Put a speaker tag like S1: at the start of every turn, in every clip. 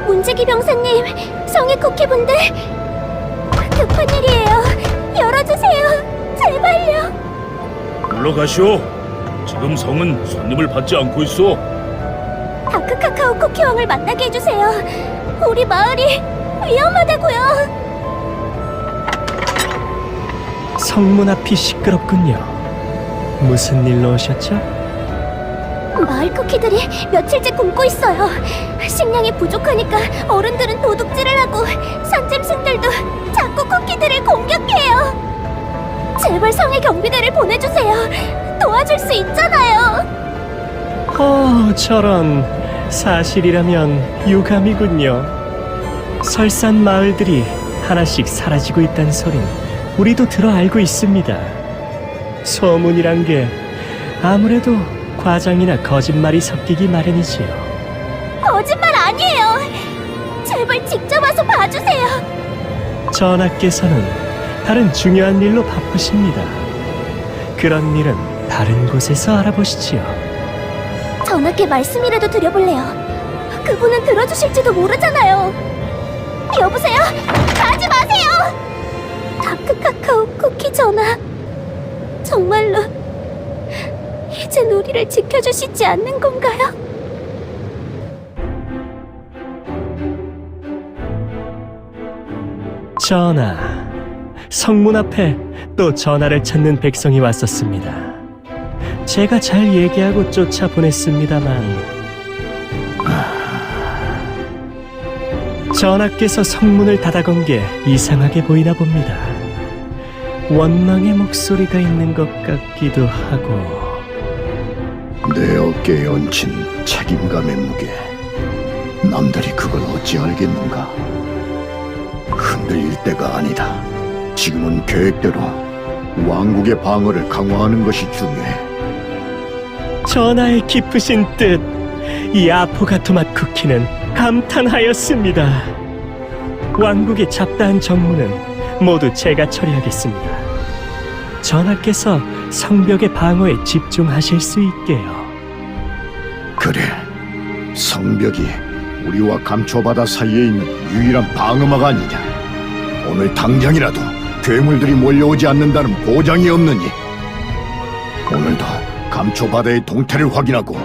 S1: 문지기 병사님, 성의 쿠키분들, 급한 일이에요. 열어주세요. 제발요.
S2: 물러가시오. 지금 성은 손님을 받지 않고 있어.
S1: 다크 카카오 쿠키왕을 만나게 해주세요. 우리 마을이 위험하다고요.
S3: 성문 앞이 시끄럽군요. 무슨 일로 오셨죠?
S1: 마을 쿠키들이 며칠째 굶고 있어요. 식량이 부족하니까 어른들은 도둑질을 하고 산짐승들도 자꾸 쿠키들을 공격해요. 제발 성의 경비대를 보내주세요. 도와줄 수 있잖아요.
S3: 저런. 사실이라면 유감이군요. 설산 마을들이 하나씩 사라지고 있다는 소린 우리도 들어 알고 있습니다. 소문이란 게 아무래도 과장이나 거짓말이 섞이기 마련이지요.
S1: 거짓말 아니에요. 제발 직접 와서 봐주세요.
S3: 전하께서는 다른 중요한 일로 바쁘십니다. 그런 일은 다른 곳에서 알아보시지요.
S1: 전하께 말씀이라도 드려볼래요. 그분은 들어주실지도 모르잖아요. 여보세요? 가지 마세요! 다크 카카오 쿠키 전하, 정말로 이젠 우리를 지켜주시지 않는 건가요?
S3: 전하, 성문 앞에 또 전하를 찾는 백성이 왔었습니다. 제가 잘 얘기하고 쫓아보냈습니다만 전하께서 성문을 닫아건 게 이상하게 보이나 봅니다. 원망의 목소리가 있는 것 같기도 하고.
S4: 내 어깨에 얹힌 책임감의 무게, 남들이 그걸 어찌 알겠는가? 흔들릴 때가 아니다. 지금은 계획대로 왕국의 방어를 강화하는 것이 중요해.
S3: 전하의 깊으신 뜻, 이 아포가토맛 쿠키는 감탄하였습니다. 왕국의 잡다한 정무는 모두 제가 처리하겠습니다. 전하께서 성벽의 방어에 집중하실 수 있게요.
S4: 그래, 성벽이 우리와 감초바다 사이에 있는 유일한 방어막 아니냐. 오늘 당장이라도 괴물들이 몰려오지 않는다는 보장이 없느니 오늘도 감초바다의 동태를 확인하고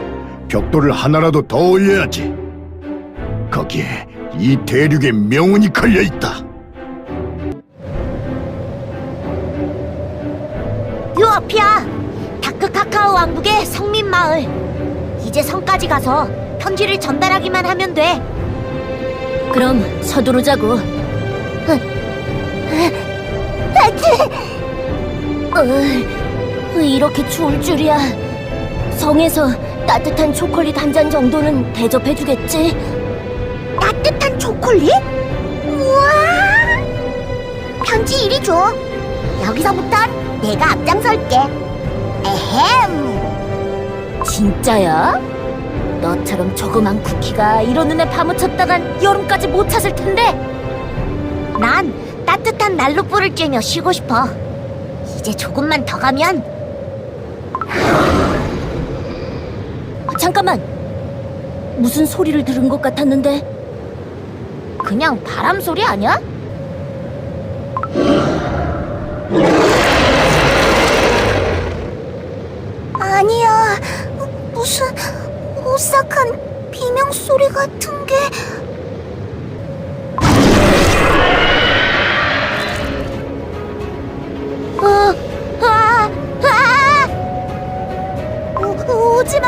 S4: 벽돌을 하나라도 더 올려야지. 거기에 이 대륙의 명운이 걸려있다.
S1: 요 앞이야. 다크 카카오 왕국의 성민 마을. 이제 성까지 가서 편지를 전달하기만 하면 돼. 그럼 서두르자고. 이렇게 추울 줄이야. 성에서 따뜻한 초콜릿 한 잔 정도는 대접해주겠지? 따뜻한 초콜릿? 우와! 편지 이리 줘. 여기서부턴 내가 앞장설게. 에헴. 진짜야? 너처럼 조그만 쿠키가 이런 눈에 파묻혔다간 여름까지 못 찾을 텐데. 난 따뜻한 난로불을 쬐며 쉬고 싶어. 이제 조금만 더 가면. 잠깐만. 무슨 소리를 들은 것 같았는데. 그냥 바람 소리 아니야? 아니야. 무슨 오싹한 비명 소리 같은 게. 오지 마.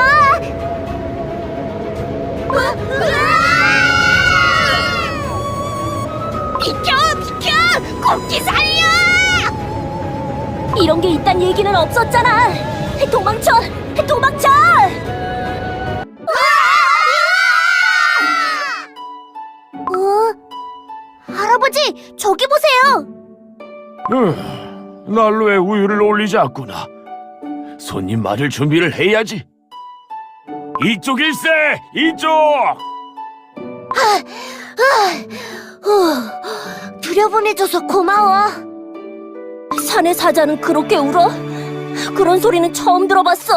S1: 비켜! 쿠키 살려! 이런 게 있단 얘기는 없었잖아. 도망쳐! 할아버지, 저기 보세요.
S2: 난로에 우유를 올리지 않구나. 손님 맞을 준비를 해야지. 이쪽일세! 이쪽!
S1: 들여보내줘서 고마워. 산의 사자는 그렇게 울어? 그런 소리는 처음 들어봤어.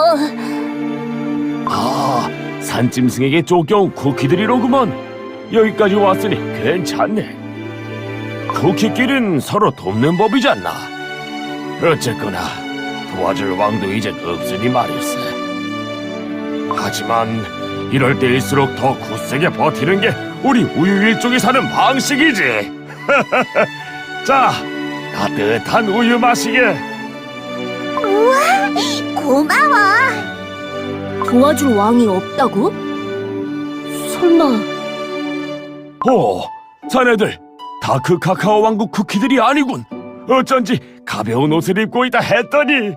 S2: 아, 산짐승에게 쫓겨온 쿠키들이로구먼.
S5: 여기까지 왔으니 괜찮네. 쿠키끼린 서로 돕는 법이잖아. 어쨌거나 도와줄 왕도 이젠 없으니 말일세. 하지만 이럴 때일수록 더 굳세게 버티는 게 우리 우유 일족이 사는 방식이지. 자, 따뜻한 우유 마시게.
S1: 우와, 고마워. 도와줄 왕이 없다고? 설마
S5: 자네들 다크 카카오 왕국 쿠키들이 아니군. 어쩐지 가벼운 옷을 입고 있다 했더니.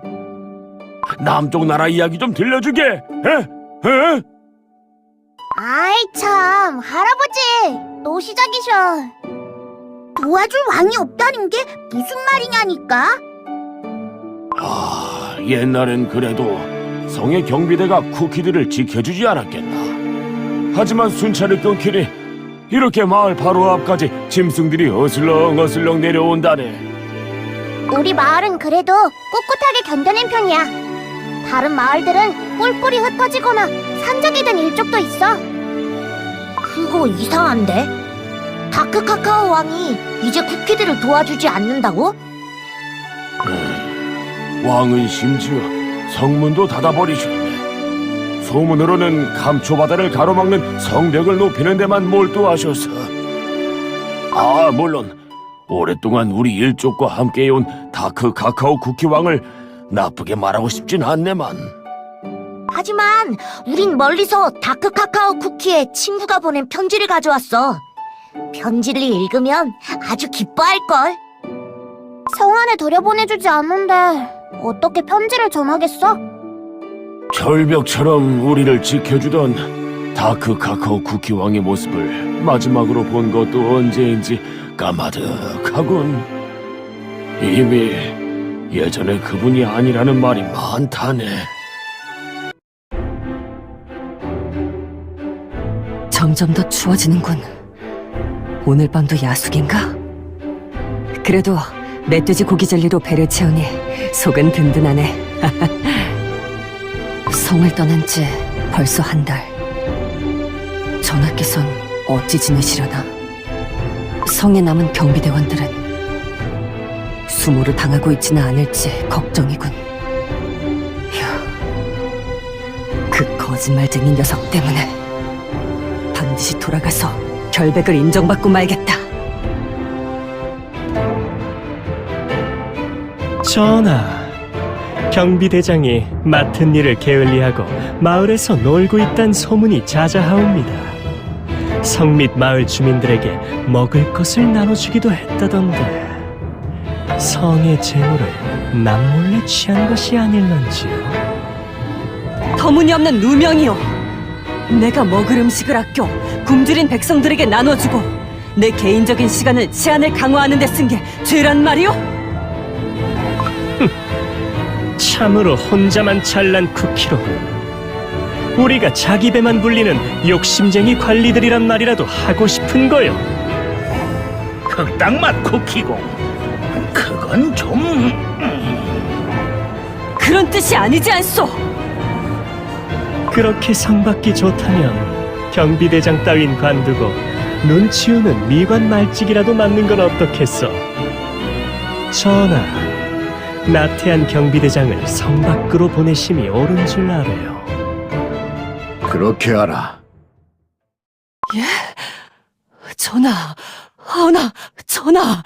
S5: 남쪽 나라 이야기 좀 들려주게. 에?
S1: 아이 참, 할아버지 또 시작이셔. 도와줄 왕이 없다는 게 무슨 말이냐니까?
S5: 옛날엔 그래도 성의 경비대가 쿠키들을 지켜주지 않았겠나. 하지만 순찰을 끊기니 이렇게 마을 바로 앞까지 짐승들이 어슬렁어슬렁 내려온다네.
S1: 우리 마을은 그래도 꿋꿋하게 견뎌낸 편이야. 다른 마을들은 뿔뿔이 흩어지거나 산적이 된 일족도 있어. 그거 이상한데? 다크 카카오 왕이 이제 쿠키들을 도와주지 않는다고?
S5: 왕은 심지어 성문도 닫아버리셨네. 소문으로는 감초바다를 가로막는 성벽을 높이는 데만 몰두하셔서. 물론 오랫동안 우리 일족과 함께해온 다크 카카오 쿠키 왕을 나쁘게 말하고 싶진 않네만.
S1: 하지만 우린 멀리서 다크 카카오 쿠키에 친구가 보낸 편지를 가져왔어. 편지를 읽으면 아주 기뻐할걸. 성 안에 들여보내주지 않는데 어떻게 편지를 전하겠어?
S5: 절벽처럼 우리를 지켜주던 다크 카카오 쿠키 왕의 모습을 마지막으로 본 것도 언제인지 까마득하군. 이미 예전의 그분이 아니라는 말이 많다네.
S6: 점점 더 추워지는군. 오늘 밤도 야숙인가? 그래도 멧돼지 고기 젤리로 배를 채우니 속은 든든하네. 성을 떠난 지 벌써 한 달. 전하께선 어찌 지내시려나? 성에 남은 경비대원들은 수모를 당하고 있지는 않을지 걱정이군. 휴, 그 거짓말쟁이 녀석 때문에 반드시 돌아가서 결백을 인정받고 말겠다.
S3: 전하, 경비대장이 맡은 일을 게을리하고 마을에서 놀고 있단 소문이 자자하옵니다. 성 및 마을 주민들에게 먹을 것을 나눠주기도 했다던데 성의 재물을 남몰래 취한 것이 아닐런지요?
S6: 터무니없는 누명이요. 내가 먹을 음식을 아껴 굶주린 백성들에게 나눠주고 내 개인적인 시간을 제한을 강화하는 데 쓴 게 죄란 말이오?
S3: 참으로 혼자만 잘난 쿠키로군. 우리가 자기 배만 불리는 욕심쟁이 관리들이란 말이라도 하고 싶은 거요.
S2: 흑당맛 쿠키고 그건 좀...
S6: 그런 뜻이 아니지 않소?
S3: 그렇게 성받기 좋다면 경비대장 따윈 관두고 눈치우는 미관 말직이라도 맡는 건 어떻겠어? 전하, 나태한 경비대장을 성 밖으로 보내심이 옳은 줄 알아요.
S4: 그렇게 하라.
S6: 전하, 전하!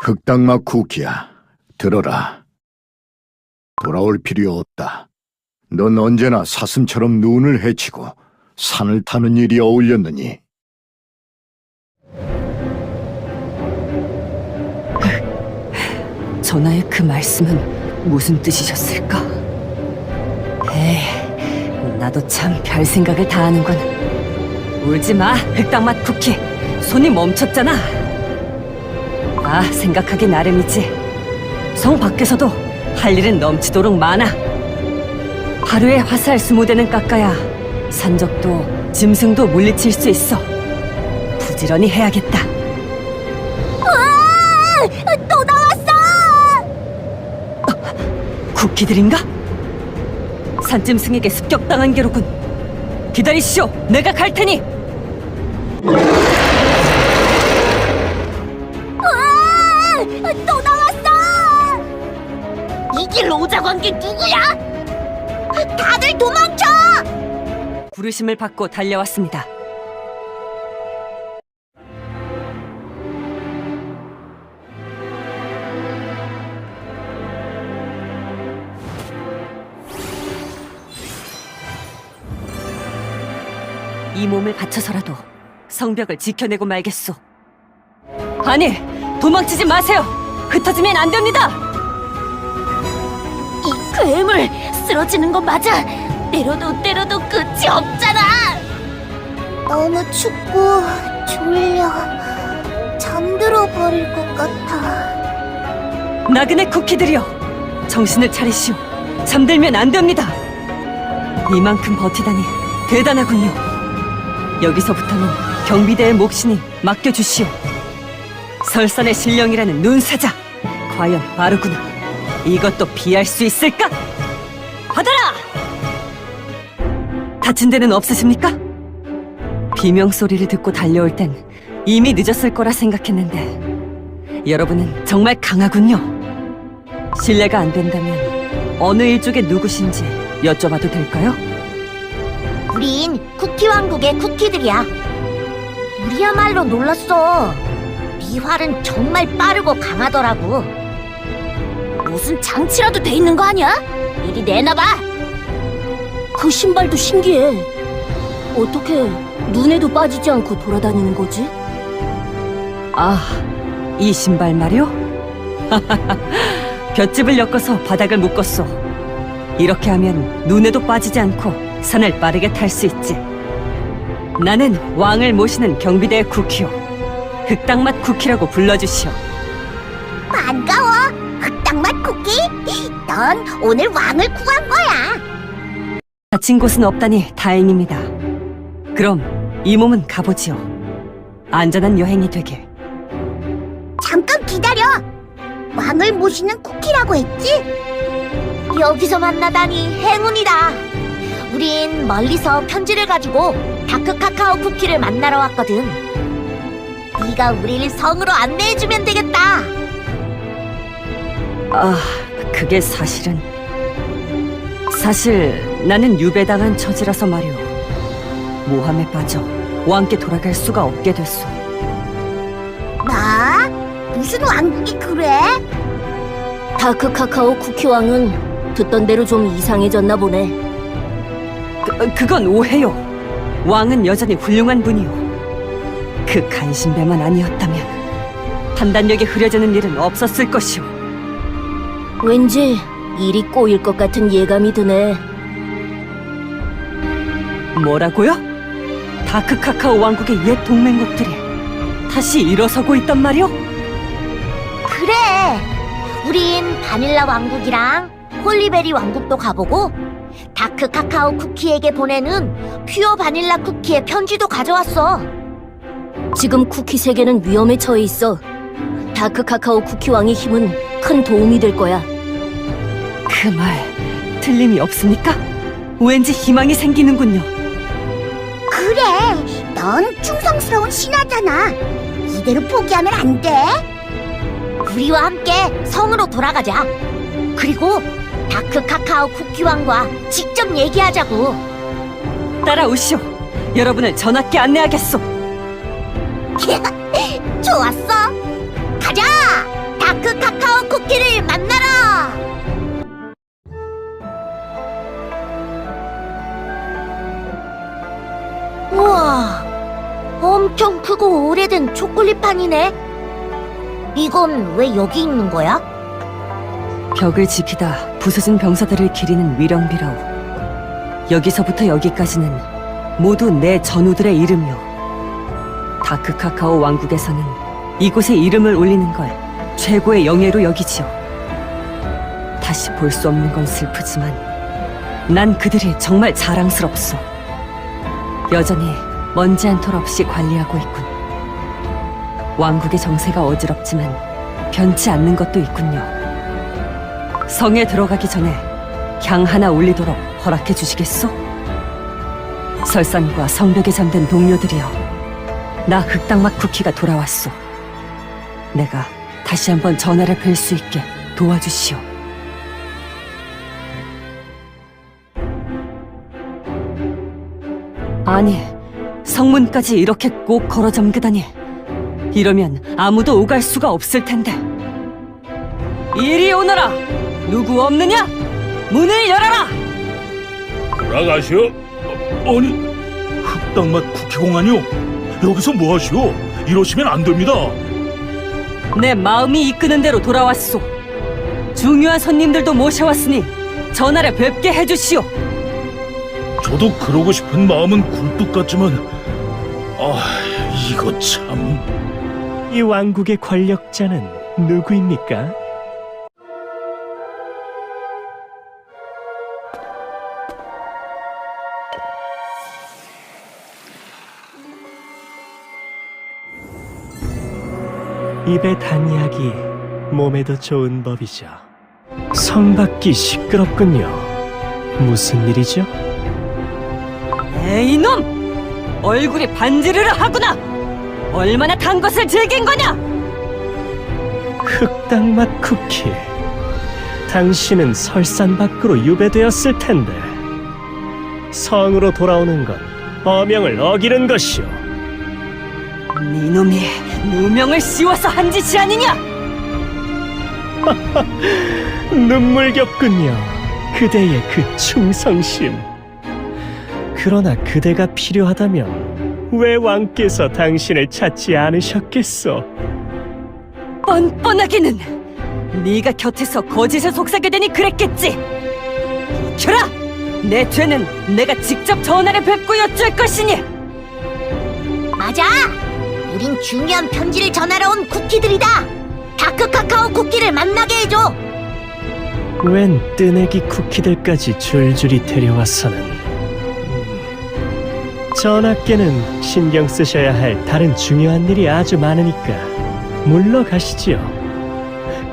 S4: 흑당막 쿠키야, 들어라. 돌아올 필요 없다. 넌 언제나 사슴처럼 눈을 헤치고 산을 타는 일이 어울렸느니.
S6: 전하의 그 말씀은 무슨 뜻이셨을까? 에이, 나도 참 별 생각을 다 하는군. 울지 마, 흑당맛 쿠키. 손이 멈췄잖아. 생각하기 나름이지. 성 밖에서도 할 일은 넘치도록 많아. 하루에 화살 20대는 깎아야 산적도 짐승도 물리칠 수 있어. 부지런히 해야겠다.
S1: 또 나왔어!
S6: 쿠키들인가? 산짐승에게 습격당한 게로군. 기다리시오, 내가 갈 테니.
S1: 또 나왔어! 이 길로 오자고 한 게 누구야? 다들 도망쳐!
S6: 부르심을 받고 달려왔습니다. 이 몸을 바쳐서라도 성벽을 지켜내고 말겠소. 아니, 도망치지 마세요. 흩어지면 안 됩니다.
S1: 이 괴물 쓰러지는 거 맞아. 때려도 끝이 없잖아. 너무 춥고 졸려. 잠들어 버릴 것 같아.
S6: 나그네 쿠키들이여, 정신을 차리시오. 잠들면 안 됩니다. 이만큼 버티다니 대단하군요. 여기서부터는 경비대의 몫이니 맡겨주시오. 설산의 신령이라는 눈사자, 과연 빠르구나. 이것도 피할 수 있을까? 받아라! 다친 데는 없으십니까? 비명소리를 듣고 달려올 땐 이미 늦었을 거라 생각했는데 여러분은 정말 강하군요. 실례가 안 된다면 어느 일족의 누구신지 여쭤봐도 될까요?
S1: 우린 쿠키 왕국의 쿠키들이야. 우리야말로 놀랐어. 네 활은 정말 빠르고 강하더라고. 무슨 장치라도 돼 있는 거 아니야? 이리 내놔봐. 그 신발도 신기해. 어떻게 눈에도 빠지지 않고 돌아다니는 거지?
S6: 아, 이 신발 말이요? 볏짚을 엮어서 바닥을 묶었소. 이렇게 하면 눈에도 빠지지 않고 산을 빠르게 탈 수 있지. 나는 왕을 모시는 경비대의 쿠키요. 흑당맛 쿠키라고 불러주시오.
S1: 반가워, 흑당맛 쿠키. 넌 오늘 왕을 구한 거야.
S6: 다친 곳은 없다니 다행입니다. 그럼 이 몸은 가보지요. 안전한 여행이 되길.
S1: 잠깐 기다려. 왕을 모시는 쿠키라고 했지? 여기서 만나다니 행운이다. 우린 멀리서 편지를 가지고 다크 카카오 쿠키를 만나러 왔거든. 네가 우리를 성으로 안내해주면 되겠다.
S6: 아, 그게 사실 나는 유배당한 처지라서 말이오. 모함에 빠져 왕께 돌아갈 수가 없게 됐소.
S1: 나? 무슨 왕국이 그래? 다크 카카오 쿠키 왕은 듣던 대로 좀 이상해졌나 보네.
S6: 그건 오해요. 왕은 여전히 훌륭한 분이오. 그 간신배만 아니었다면 판단력이 흐려지는 일은 없었을 것이오.
S1: 왠지 일이 꼬일 것 같은 예감이 드네.
S6: 뭐라고요? 다크 카카오 왕국의 옛 동맹국들이 다시 일어서고 있단 말이오?
S1: 그래. 우린 바닐라 왕국이랑 홀리베리 왕국도 가보고 다크 카카오 쿠키에게 보내는 퓨어 바닐라 쿠키의 편지도 가져왔어. 지금 쿠키 세계는 위험에 처해 있어. 다크 카카오 쿠키 왕의 힘은 큰 도움이 될 거야.
S6: 그 말 틀림이 없습니까? 왠지 희망이 생기는군요.
S1: 그래. 넌 충성스러운 신하잖아. 이대로 포기하면 안 돼. 우리와 함께 성으로 돌아가자. 그리고 다크 카카오 쿠키 왕과 직접 얘기하자고.
S6: 따라오시오. 여러분을 전학께 안내하겠소.
S1: 좋았어. 가자. 다크 카카오 쿠키를 만나러. 우와, 엄청 크고 오래된 초콜릿판이네. 이건 왜 여기 있는 거야?
S6: 벽을 지키다 부서진 병사들을 기리는 위령비라오. 여기서부터 여기까지는 모두 내 전우들의 이름이오. 다크 카카오 왕국에서는 이곳에 이름을 올리는 걸 최고의 영예로 여기지요. 다시 볼 수 없는 건 슬프지만 난 그들이 정말 자랑스럽소. 여전히 먼지 한 톨 없이 관리하고 있군. 왕국의 정세가 어지럽지만 변치 않는 것도 있군요. 성에 들어가기 전에 향 하나 올리도록 허락해 주시겠소? 설산과 성벽에 잠든 동료들이여, 나 흑당맛 쿠키가 돌아왔소. 내가 다시 한번 전하를 뵐 수 있게 도와주시오. 아니, 성문까지 이렇게 꼭 걸어 잠그다니. 이러면 아무도 오갈 수가 없을 텐데. 이리 오너라! 누구 없느냐? 문을 열어라!
S2: 돌아가시오. 아니, 흑당맛 쿠키 공안이요? 여기서 뭐 하시오? 이러시면 안 됩니다.
S6: 내 마음이 이끄는 대로 돌아왔소. 중요한 손님들도 모셔왔으니 전하를 뵙게 해주시오.
S2: 저도 그러고 싶은 마음은 굴뚝 같지만, 이거 참.
S3: 이 왕국의 권력자는 누구입니까? 입에 단 약이 몸에도 좋은 법이죠. 성 밖이 시끄럽군요. 무슨 일이죠?
S6: 에이 놈! 얼굴이 반지르르 하구나! 얼마나 단 것을 즐긴 거냐!
S3: 흑당맛 쿠키. 당신은 설산 밖으로 유배되었을 텐데 성으로 돌아오는 건 어명을 어기는 것이오.
S6: 니놈이 누명을 씌워서 한 짓이 아니냐!
S3: 눈물겹군요. 그대의 그 충성심. 그러나 그대가 필요하다면 왜 왕께서 당신을 찾지 않으셨겠소?
S6: 뻔뻔하기는 네가 곁에서 거짓을 속삭여 대니 그랬겠지. 익혀라! 내 죄는 내가 직접 전하를 뵙고 여쭐 것이니.
S1: 맞아! 우린 중요한 편지를 전하러 온 쿠키들이다! 다크 카카오 쿠키를 만나게 해줘!
S3: 웬 뜨내기 쿠키들까지 줄줄이 데려와서는. 전하께는 신경 쓰셔야 할 다른 중요한 일이 아주 많으니까 물러가시지요.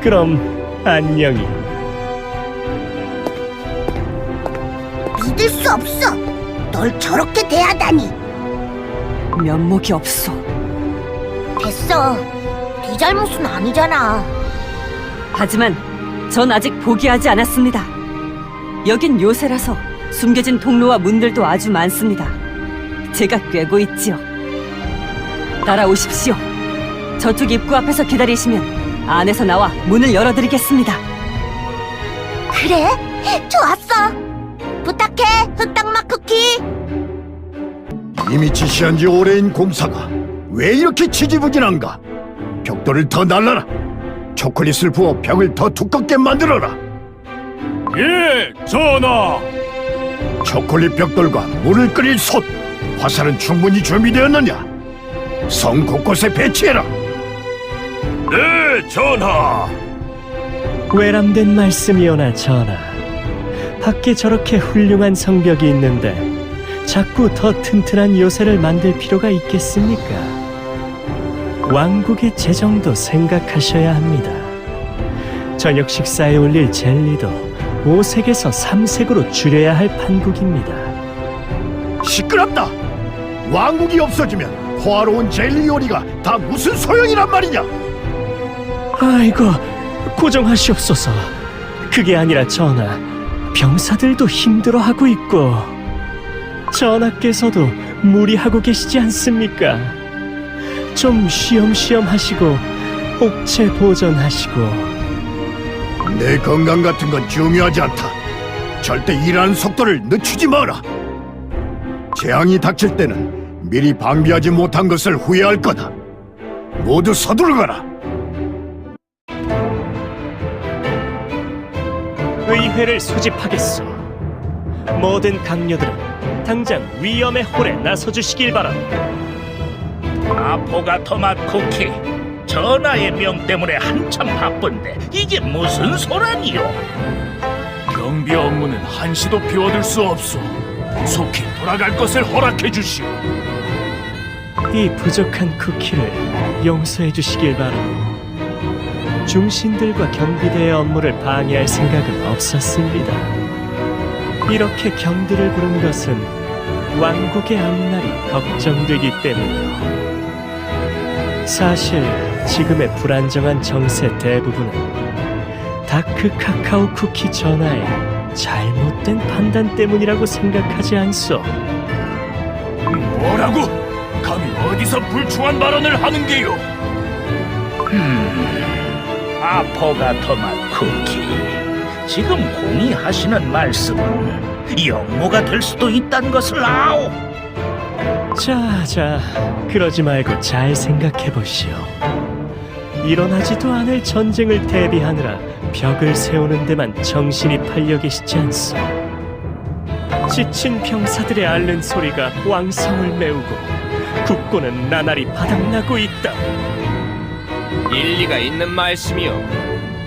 S3: 그럼 안녕히.
S1: 믿을 수 없어! 널 저렇게 대하다니!
S6: 면목이 없소.
S1: 됐어. 네 잘못은 아니잖아.
S6: 하지만 전 아직 포기하지 않았습니다. 여긴 요새라서 숨겨진 통로와 문들도 아주 많습니다. 제가 꿰고 있지요. 따라오십시오. 저쪽 입구 앞에서 기다리시면 안에서 나와 문을 열어드리겠습니다.
S1: 그래? 좋았어. 부탁해, 흑당맛 쿠키.
S4: 이미 지시한 지 오래인 공사가 왜 이렇게 지지부진한가? 벽돌을 더 날라라. 초콜릿을 부어 벽을 더 두껍게 만들어라.
S5: 예, 전하.
S4: 초콜릿 벽돌과 물을 끓일 솥, 화살은 충분히 준비되었느냐? 성 곳곳에 배치해라.
S5: 네, 전하.
S3: 외람된 말씀이오나 전하. 밖에 저렇게 훌륭한 성벽이 있는데 자꾸 더 튼튼한 요새를 만들 필요가 있겠습니까? 왕국의 재정도 생각하셔야 합니다. 저녁 식사에 올릴 젤리도 5색에서 3색으로 줄여야 할 판국입니다.
S4: 시끄럽다. 왕국이 없어지면 호화로운 젤리 요리가 다 무슨 소용이란 말이냐?
S3: 아이고, 고정하시옵소서. 그게 아니라 전하, 병사들도 힘들어하고 있고 전하께서도 무리하고 계시지 않습니까? 좀 쉬엄쉬엄 하시고 옥체 보존하시고.
S4: 내 건강 같은 건 중요하지 않다. 절대 일하는 속도를 늦추지 마라. 재앙이 닥칠 때는 미리 방비하지 못한 것을 후회할 거다. 모두 서두르거라.
S3: 의회를 수집하겠소. 모든 강료들은 당장 위험의 홀에 나서주시길 바랍니다.
S2: 아포가토맛 쿠키. 전하의 명 때문에 한참 바쁜데 이게 무슨 소란이요?
S5: 경비 업무는 한시도 비워둘 수 없소. 속히 돌아갈 것을 허락해 주시오.
S3: 이 부족한 쿠키를 용서해 주시길 바라고. 중신들과 경비대의 업무를 방해할 생각은 없었습니다. 이렇게 경비를 부른 것은 왕국의 앞날이 걱정되기 때문이요. 사실 지금의 불안정한 정세 대부분은 다크 카카오 쿠키 전하의 잘못된 판단 때문이라고 생각하지 않소?
S5: 뭐라고? 감히 어디서 불충한 발언을 하는 게요?
S2: 아포가토마 쿠키, 지금 공의하시는 말씀은 영모가 될 수도 있다는 것을 아오.
S3: 자, 그러지 말고 잘 생각해 보시오. 일어나지도 않을 전쟁을 대비하느라 벽을 세우는 데만 정신이 팔려 계시지 않소? 지친 병사들의 앓는 소리가 왕성을 메우고 국고는 나날이 바닥나고 있다.
S7: 일리가 있는 말씀이요.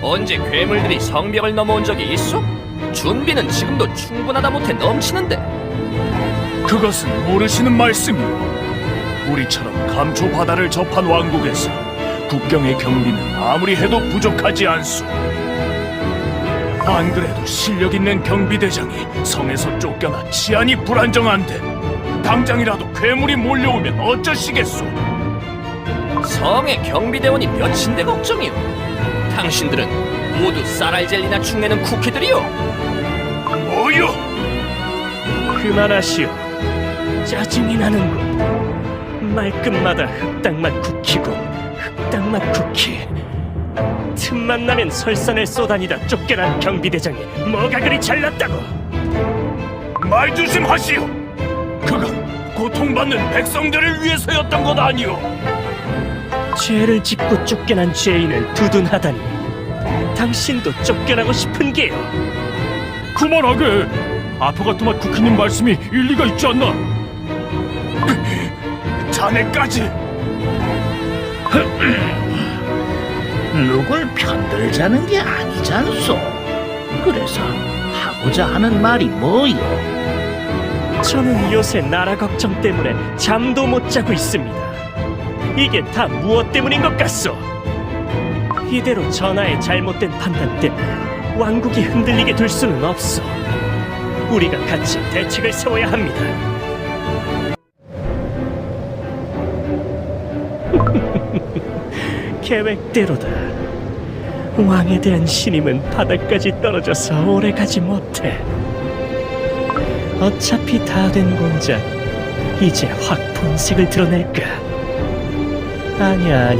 S7: 언제 괴물들이 성벽을 넘어온 적이 있어? 준비는 지금도 충분하다 못해 넘치는데.
S5: 그것은 모르시는 말씀이요. 우리처럼 감초 바다를 접한 왕국에서 국경의 경비는 아무리 해도 부족하지 않소. 안 그래도 실력 있는 경비대장이 성에서 쫓겨나 치안이 불안정한데 당장이라도 괴물이 몰려오면 어쩌시겠소?
S7: 성의 경비대원이 몇인데 걱정이요. 당신들은 모두 쌀알젤리나 축내는 쿠키들이요.
S5: 뭐요?
S3: 그만하시오. 짜증이 나는군. 말끝마다 흑당맛 쿠키고 흑당맛 쿠키. 틈만 나면 설산을 쏘다니다 쫓겨난 경비대장이 뭐가 그리 잘났다고.
S5: 말 조심하시오. 그건 고통받는 백성들을 위해서였던 것 아니오.
S3: 죄를 짓고 쫓겨난 죄인을 두둔하다니. 당신도 쫓겨나고 싶은 게요.
S5: 그만하게. 아포가토마 쿠키님 말씀이 일리가 있지 않나? 자네까지.
S2: 누굴 편들자는 게 아니잖소. 그래서 하고자 하는 말이 뭐요?
S3: 저는 요새 나라 걱정 때문에 잠도 못 자고 있습니다. 이게 다 무엇 때문인 것 같소? 이대로 전하의 잘못된 판단 때문에 왕국이 흔들리게 둘 수는 없소. 우리가 같이 대책을 세워야 합니다. 계획대로다. 왕에 대한 신임은 바닥까지 떨어져서 오래가지 못해. 어차피 다 된 공작, 이제 확 본색을 드러낼까? 아니야.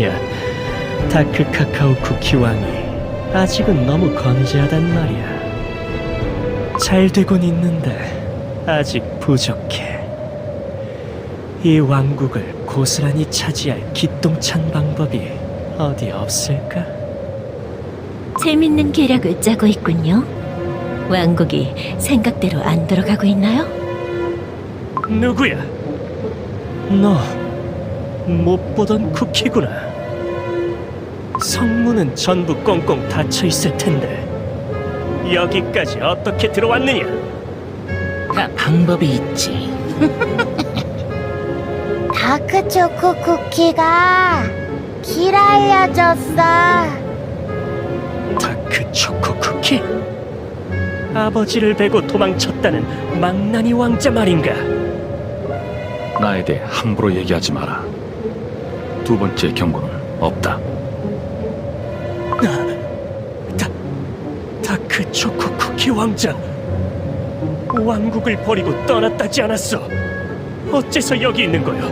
S3: 다크 카카오 쿠키 왕이 아직은 너무 건재하단 말이야. 잘 되곤 있는데 아직 부족해. 이 왕국을 고스란히 차지할 기똥찬 방법이 어디 없을까?
S1: 재밌는 계략을 짜고 있군요. 왕국이 생각대로 안 돌아가고 있나요?
S3: 누구야? 너 못 보던 쿠키구나. 성문은 전부 꽁꽁 닫혀 있을 텐데 여기까지 어떻게 들어왔느냐?
S2: 방법이 있지.
S1: 다크 초코 쿠키가 길 알려줬어.
S3: 다크 초코 쿠키? 아버지를 베고 도망쳤다는 망나니 왕자 말인가?
S8: 나에 대해 함부로 얘기하지 마라. 두 번째 경고는 없다.
S3: 다크 초코 쿠키 왕자, 왕국을 버리고 떠났다지 않았어? 어째서 여기 있는 거요?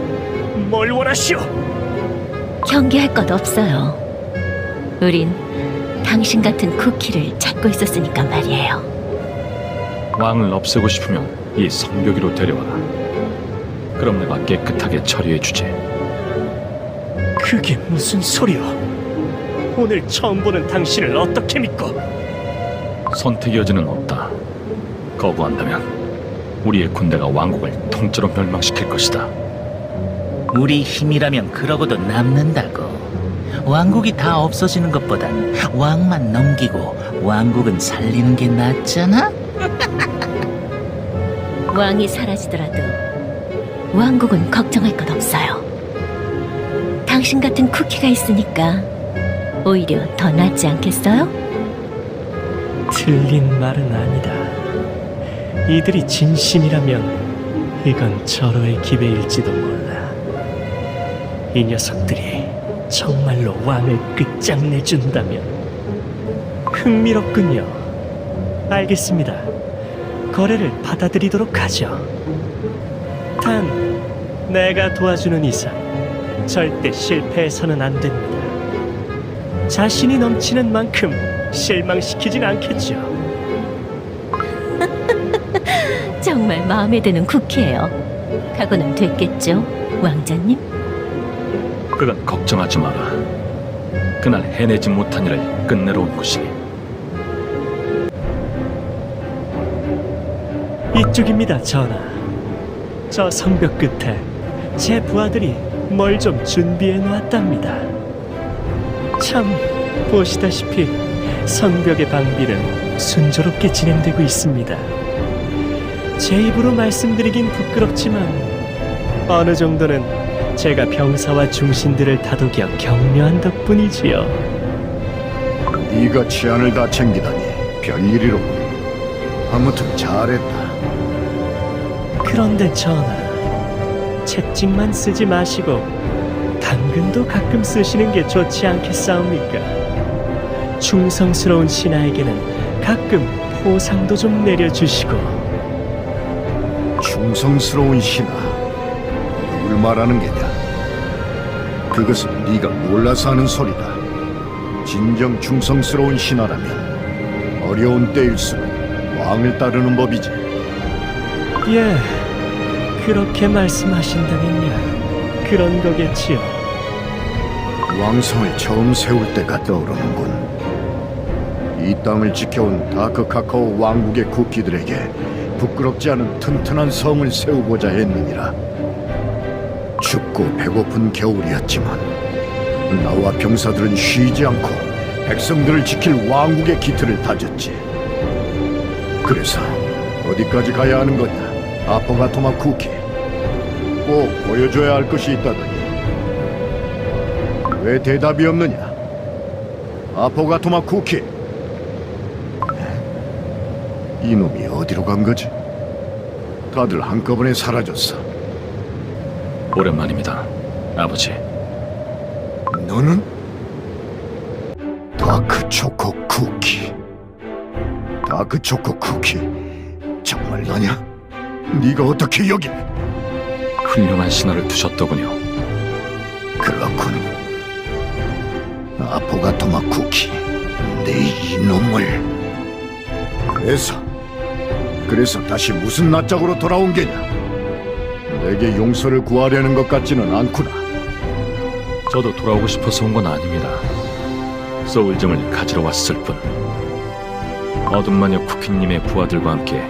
S3: 뭘 원하시오?
S1: 경계할 것 없어요. 우린 당신 같은 쿠키를 찾고 있었으니까 말이에요.
S8: 왕을 없애고 싶으면 이 성벽위로 데려와라. 그럼 내가 깨끗하게 처리해 주지.
S3: 그게 무슨 소리야? 오늘 처음 보는 당신을 어떻게 믿고?
S8: 선택의 여지는 없다. 거부한다면 우리의 군대가 왕국을 통째로 멸망시킬 것이다.
S2: 우리 힘이라면 그러고도 남는다고. 왕국이 다 없어지는 것보단 왕만 넘기고 왕국은 살리는 게 낫잖아?
S1: 왕이 사라지더라도 왕국은 걱정할 것 없어요. 당신 같은 쿠키가 있으니까 오히려 더 낫지 않겠어요?
S3: 틀린 말은 아니다. 이들이 진심이라면 이건 절호의 기회일지도 몰라. 이 녀석들이 정말로 왕을 끝장내준다면 흥미롭군요. 알겠습니다. 거래를 받아들이도록 하죠. 단, 내가 도와주는 이상 절대 실패해서는 안 됩니다. 자신이 넘치는 만큼 실망시키진 않겠죠.
S1: 정말 마음에 드는 쿠키예요. 각오는 됐겠죠, 왕자님?
S8: 그건 걱정하지 마라. 그날 해내지 못한 일을 끝내러 온 것이니.
S3: 이쪽입니다, 전하. 저 성벽 끝에 제 부하들이 뭘 좀 준비해 놓았답니다. 참, 보시다시피 성벽의 방비는 순조롭게 진행되고 있습니다. 제 입으로 말씀드리긴 부끄럽지만 어느 정도는 제가 병사와 중신들을 다독여 격려한 덕분이지요.
S4: 네가 치안을 다 챙기다니 별일이로군. 아무튼 잘했다.
S3: 그런데 전하, 채찍만 쓰지 마시고 당근도 가끔 쓰시는 게 좋지 않겠사옵니까? 충성스러운 신하에게는 가끔 포상도 좀 내려주시고.
S4: 충성스러운 신하, 누굴 말하는 게냐? 그것은 네가 몰라서 하는 소리다. 진정 충성스러운 신하라면 어려운 때일수록 왕을 따르는 법이지.
S3: 예, 그렇게 말씀하신다면요. 그런 거겠지요.
S4: 왕성을 처음 세울 때가 떠오르는군. 이 땅을 지켜온 다크 카카오 왕국의 쿠키들에게 부끄럽지 않은 튼튼한 성을 세우고자 했느니라. 춥고 배고픈 겨울이었지만 나와 병사들은 쉬지 않고 백성들을 지킬 왕국의 기틀을 다졌지. 그래서 어디까지 가야 하는 거냐, 아포가토마 쿠키? 꼭 보여줘야 할 것이 있다더니 왜 대답이 없느냐, 아포가토마 쿠키? 이놈이 어디로 간 거지? 다들 한꺼번에 사라졌어.
S8: 오랜만입니다, 아버지.
S4: 너는? 다크 초코 쿠키. 다크 초코 쿠키, 정말 너냐? 네가 어떻게 여기?
S8: 훌륭한 신하를 두셨더군요.
S4: 그렇군. 아포가토마 쿠키, 내 이놈을. 그래서 다시 무슨 낯짝으로 돌아온 게냐? 내게 용서를 구하려는 것 같지는 않구나.
S8: 저도 돌아오고 싶어서 온 건 아닙니다. 소울잼을 가지러 왔을 뿐. 어둠마녀 쿠키님의 부하들과 함께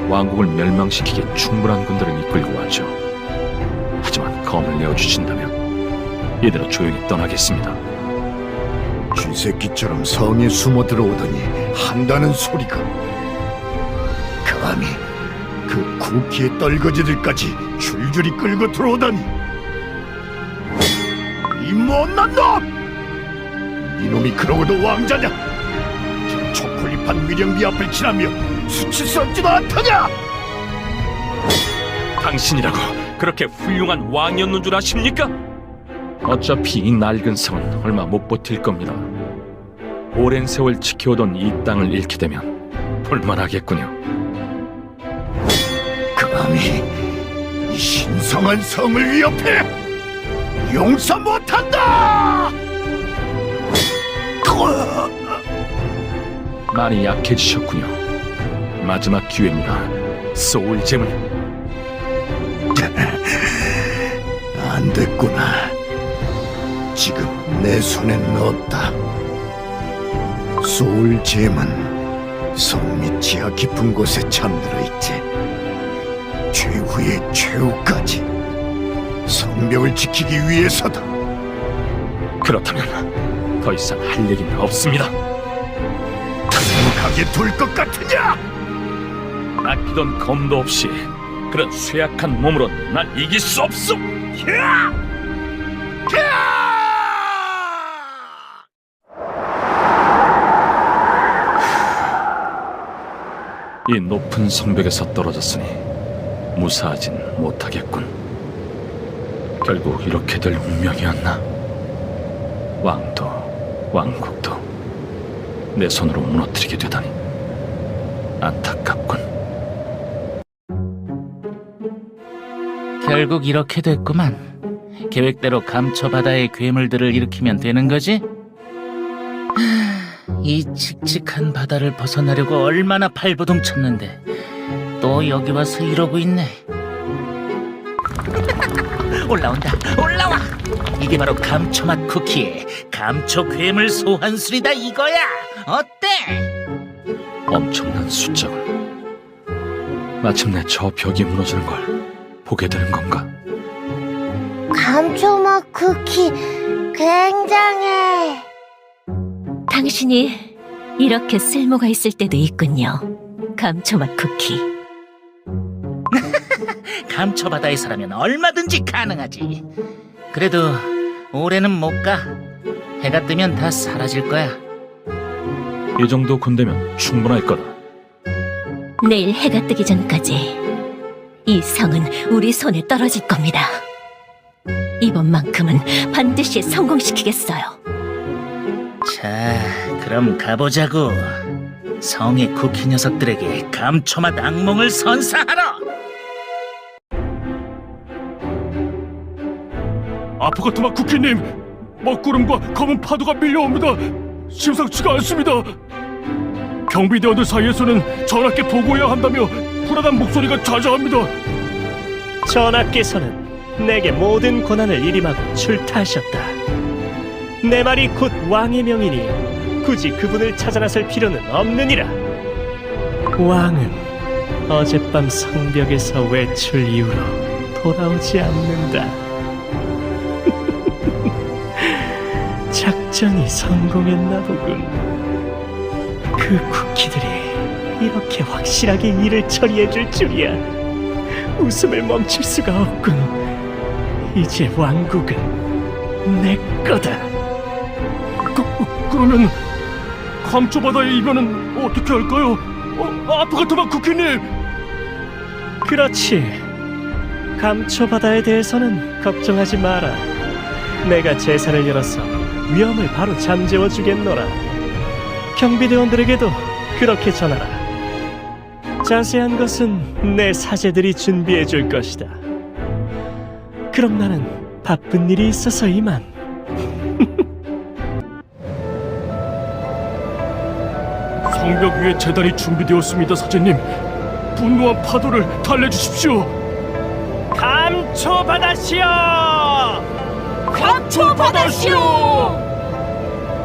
S8: 왕국을 멸망시키기에 충분한 군대를 이끌고 왔죠. 하지만 검을 내어주신다면 이대로 조용히 떠나겠습니다.
S4: 쥐새끼처럼 성에 숨어 들어오더니 한다는 소리가. 감히 그 쿠키의 떨거지들까지 줄줄이 끌고 들어오다니. 이 못난 놈! 이놈이 그러고도 왕자냐? 저 초콜릿판 미령비 앞을 지나며 수치스럽지도 않더냐?
S8: 당신이라고 그렇게 훌륭한 왕이었는 줄 아십니까? 어차피 이 낡은 성은 얼마 못 버틸 겁니다. 오랜 세월 지켜오던 이 땅을 잃게 되면 볼만하겠군요.
S4: 감히 이 신성한 성을 위협해! 용서 못한다!
S8: 많이 약해지셨군요. 마지막 기회입니다. 소울잼을.
S4: 안 됐구나. 지금 내 손엔 없다. 소울잼은 성 밑 지하 깊은 곳에 잠들어 있지. 최후의 최후까지 성벽을 지키기 위해서다.
S8: 그렇다면 더 이상 할 얘기는 없습니다.
S4: 가게 둘 것 같으냐?
S8: 아끼던 검도 없이 그런 쇠약한 몸으로 난 이길 수 없어. 이 높은 성벽에서 떨어졌으니 무사하진 못하겠군. 결국 이렇게 될 운명이었나? 왕도 왕국도 내 손으로 무너뜨리게 되다니 안타깝군.
S2: 결국 이렇게 됐구만. 계획대로 감초 바다의 괴물들을 일으키면 되는 거지? 이 칙칙한 바다를 벗어나려고 얼마나 발버둥 쳤는데 또 여기 와서 이러고 있네. 올라온다, 올라와! 이게 바로 감초맛 쿠키의 감초 괴물 소환술이다 이거야. 어때?
S8: 엄청난 숫자군. 마침내 저 벽이 무너지는 걸 보게 되는 건가?
S1: 감초맛 쿠키 굉장해.
S9: 당신이 이렇게 쓸모가 있을 때도 있군요. 감초맛 쿠키.
S2: 감초 바다에서라면 얼마든지 가능하지. 그래도 올해는 못 가. 해가 뜨면 다 사라질 거야.
S8: 이 정도 군대면 충분할 거다.
S9: 내일 해가 뜨기 전까지 이 성은 우리 손에 떨어질 겁니다. 이번만큼은 반드시 성공시키겠어요.
S2: 자, 그럼 가보자고. 성의 쿠키 녀석들에게 감초맛 악몽을 선사하러.
S5: 아프가트마 쿠키님, 먹구름과 검은 파도가 밀려옵니다. 심상치가 않습니다. 경비대원들 사이에서는 전하께 보고해야 한다며 불안한 목소리가 자자합니다.
S3: 전하께서는 내게 모든 권한을 일임하고 출타하셨다. 내 말이 곧 왕의 명이니 굳이 그분을 찾아 나설 필요는 없느니라. 왕은 어젯밤 성벽에서 외출 이후로 돌아오지 않는다. 작전이 성공했나 보군. 그 쿠키들이 이렇게 확실하게 일을 처리해 줄 줄이야. 웃음을 멈출 수가 없군. 이제 왕국은 내 거다.
S5: 그러면 감초바다의 이변은 어떻게 할까요? 아프가트마 쿠키님!
S3: 그렇지. 감초바다에 대해서는 걱정하지 마라. 내가 제사를 열어서 위험을 바로 잠재워 주겠노라. 경비대원들에게도 그렇게 전하라. 자세한 것은 내 사제들이 준비해 줄 것이다. 그럼 나는 바쁜 일이 있어서 이만.
S5: 성벽 위에 재단이 준비되었습니다, 사제님. 분노한 파도를 달래주십시오.
S3: 감초바다시여!
S5: 감초바다시오!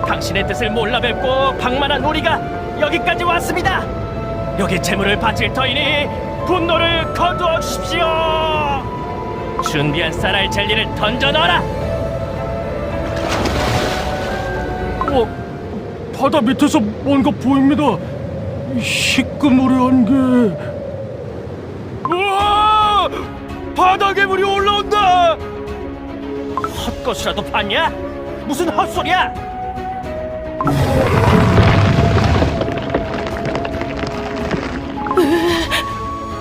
S3: 당신의 뜻을 몰라 뵙고 방만한 우리가 여기까지 왔습니다. 여기 재물을 바칠 터이니 분노를 거두어 주십시오. 준비한 쌀알 젤리를 던져 넣어라.
S5: 바다 밑에서 뭔가 보입니다. 희끄무레한 게... 우와! 바다 괴물이 올라온다!
S3: 헛것이라도 봤냐? 무슨 헛소리야?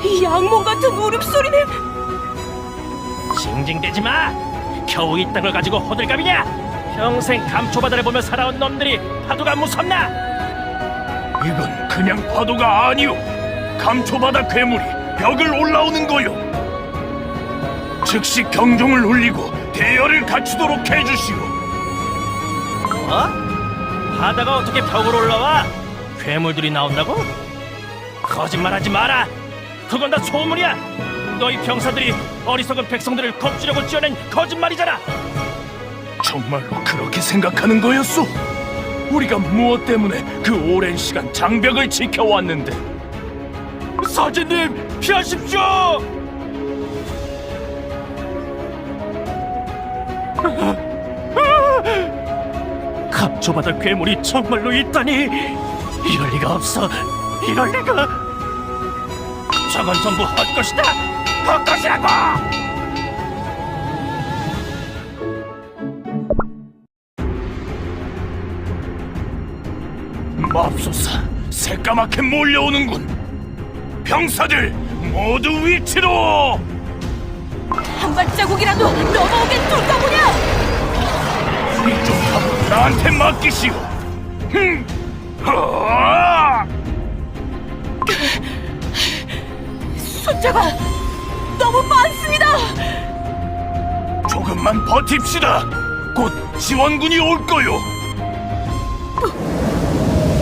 S6: 이 악몽 같은 울음소리는
S3: 징징대지 마! 겨우 이 땅을 가지고 호들갑이냐? 평생 감초바다를 보며 살아온 놈들이 파도가 무섭나?
S5: 이건 그냥 파도가 아니오. 감초바다 괴물이 벽을 올라오는 거요. 즉시 경종을 울리고 대열을 갖추도록 해주시오.
S3: 바다가 어떻게 벽을 올라와? 괴물들이 나온다고? 거짓말하지 마라! 그건 다 소문이야! 너희 병사들이 어리석은 백성들을 겁주려고 지어낸 거짓말이잖아!
S5: 정말로 그렇게 생각하는 거였소? 우리가 무엇 때문에 그 오랜 시간 장벽을 지켜왔는데? 사제님, 피하십시오!
S3: 감초바다 괴물이 정말로 있다니! 이럴 리가 없어! 이럴 리가! 저건 전부 헛것이다! 헛것이라고!
S5: 맙소사, 새까맣게 몰려오는군. 병사들 모두 위치로!
S6: 한 발자국이라도 넘어오게 둘까 보냐!
S5: 이쪽 하고 나한테 맡기시오. 허!
S6: 숫자가 너무 많습니다.
S5: 조금만 버팁시다. 곧 지원군이 올 거요.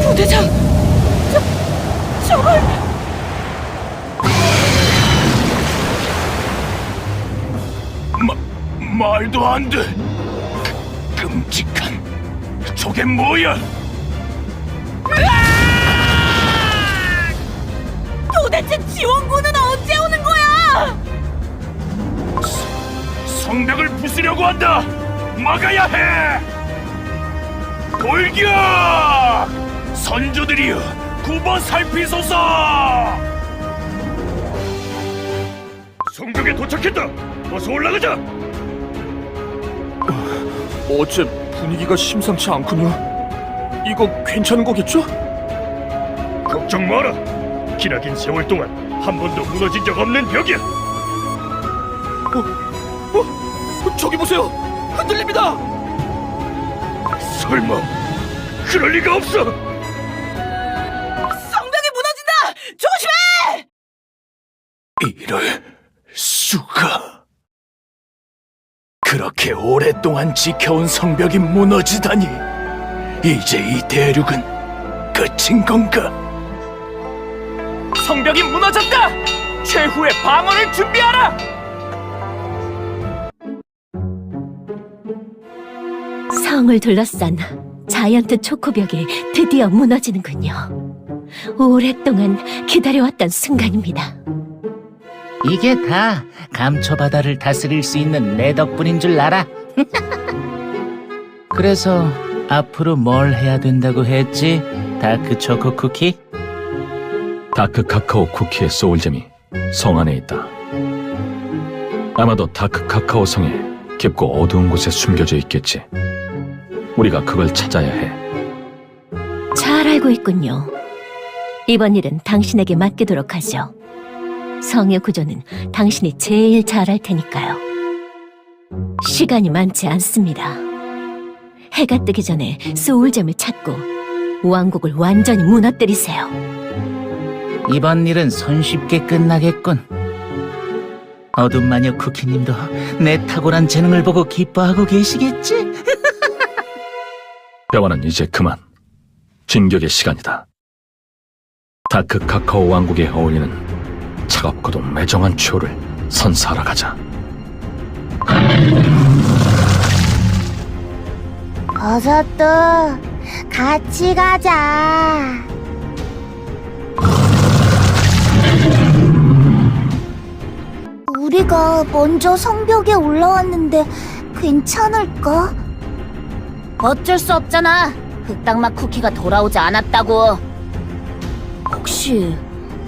S6: 부대장, 저걸
S5: 말도 안 돼. 끔찍한. 저게 뭐야?
S6: 도대체 지원군은 언제 오는 거야?
S5: 성벽을 부수려고 한다. 막아야 해. 돌격! 선조들이여, 굽어 살피소서. 성벽에 도착했다. 어서 올라가자.
S3: 어제 분위기가 심상치 않군요. 이거 괜찮은 거겠죠?
S5: 걱정 마라. 기나긴 세월 동안 한 번도 무너진 적 없는 벽이야.
S3: 저기 보세요. 흔들립니다.
S5: 설마 그럴 리가 없어.
S6: 성벽이 무너진다. 조심해!
S5: 이럴 수가. 그렇게 오랫동안 지켜온 성벽이 무너지다니. 이제 이 대륙은 끝인 건가?
S3: 성벽이 무너졌다. 최후의 방어를 준비하라.
S9: 성을 둘러싼 자이언트 초코벽이 드디어 무너지는군요. 오랫동안 기다려왔던 순간입니다.
S2: 이게 다 감초바다를 다스릴 수 있는 내 덕분인 줄 알아. 그래서 앞으로 뭘 해야 된다고 했지? 다크 초코 쿠키?
S8: 다크 카카오 쿠키의 소울잼이 성 안에 있다. 아마도 다크 카카오 성에 깊고 어두운 곳에 숨겨져 있겠지. 우리가 그걸 찾아야 해.
S9: 잘 알고 있군요. 이번 일은 당신에게 맡기도록 하죠. 성의 구조는 당신이 제일 잘 알 테니까요. 시간이 많지 않습니다. 해가 뜨기 전에 소울잼을 찾고 왕국을 완전히 무너뜨리세요.
S2: 이번 일은 손쉽게 끝나겠군. 어둠 마녀 쿠키님도 내 탁월한 재능을 보고 기뻐하고 계시겠지?
S8: 대화는 이제 그만. 진격의 시간이다. 다크 카카오 왕국에 어울리는 차갑고도 매정한 추호를 선사하러 가자.
S1: 버섯도 같이 가자. 우리가 먼저 성벽에 올라왔는데 괜찮을까? 어쩔 수 없잖아. 흑당맛 쿠키가 돌아오지 않았다고.
S9: 혹시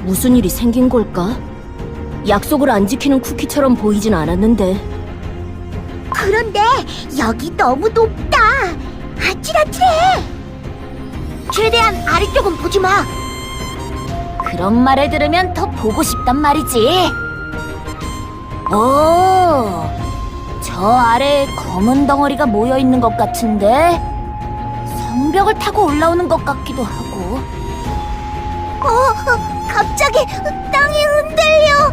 S9: 무슨 일이 생긴 걸까? 약속을 안 지키는 쿠키처럼 보이진 않았는데.
S1: 그런데 여기 너무 높다. 아찔아찔해. 최대한 아래쪽은 보지 마. 그런 말을 들으면 더 보고 싶단 말이지. 오, 저 아래에 검은 덩어리가 모여 있는 것 같은데 성벽을 타고 올라오는 것 같기도 하고. 갑자기 땅이 흔들려.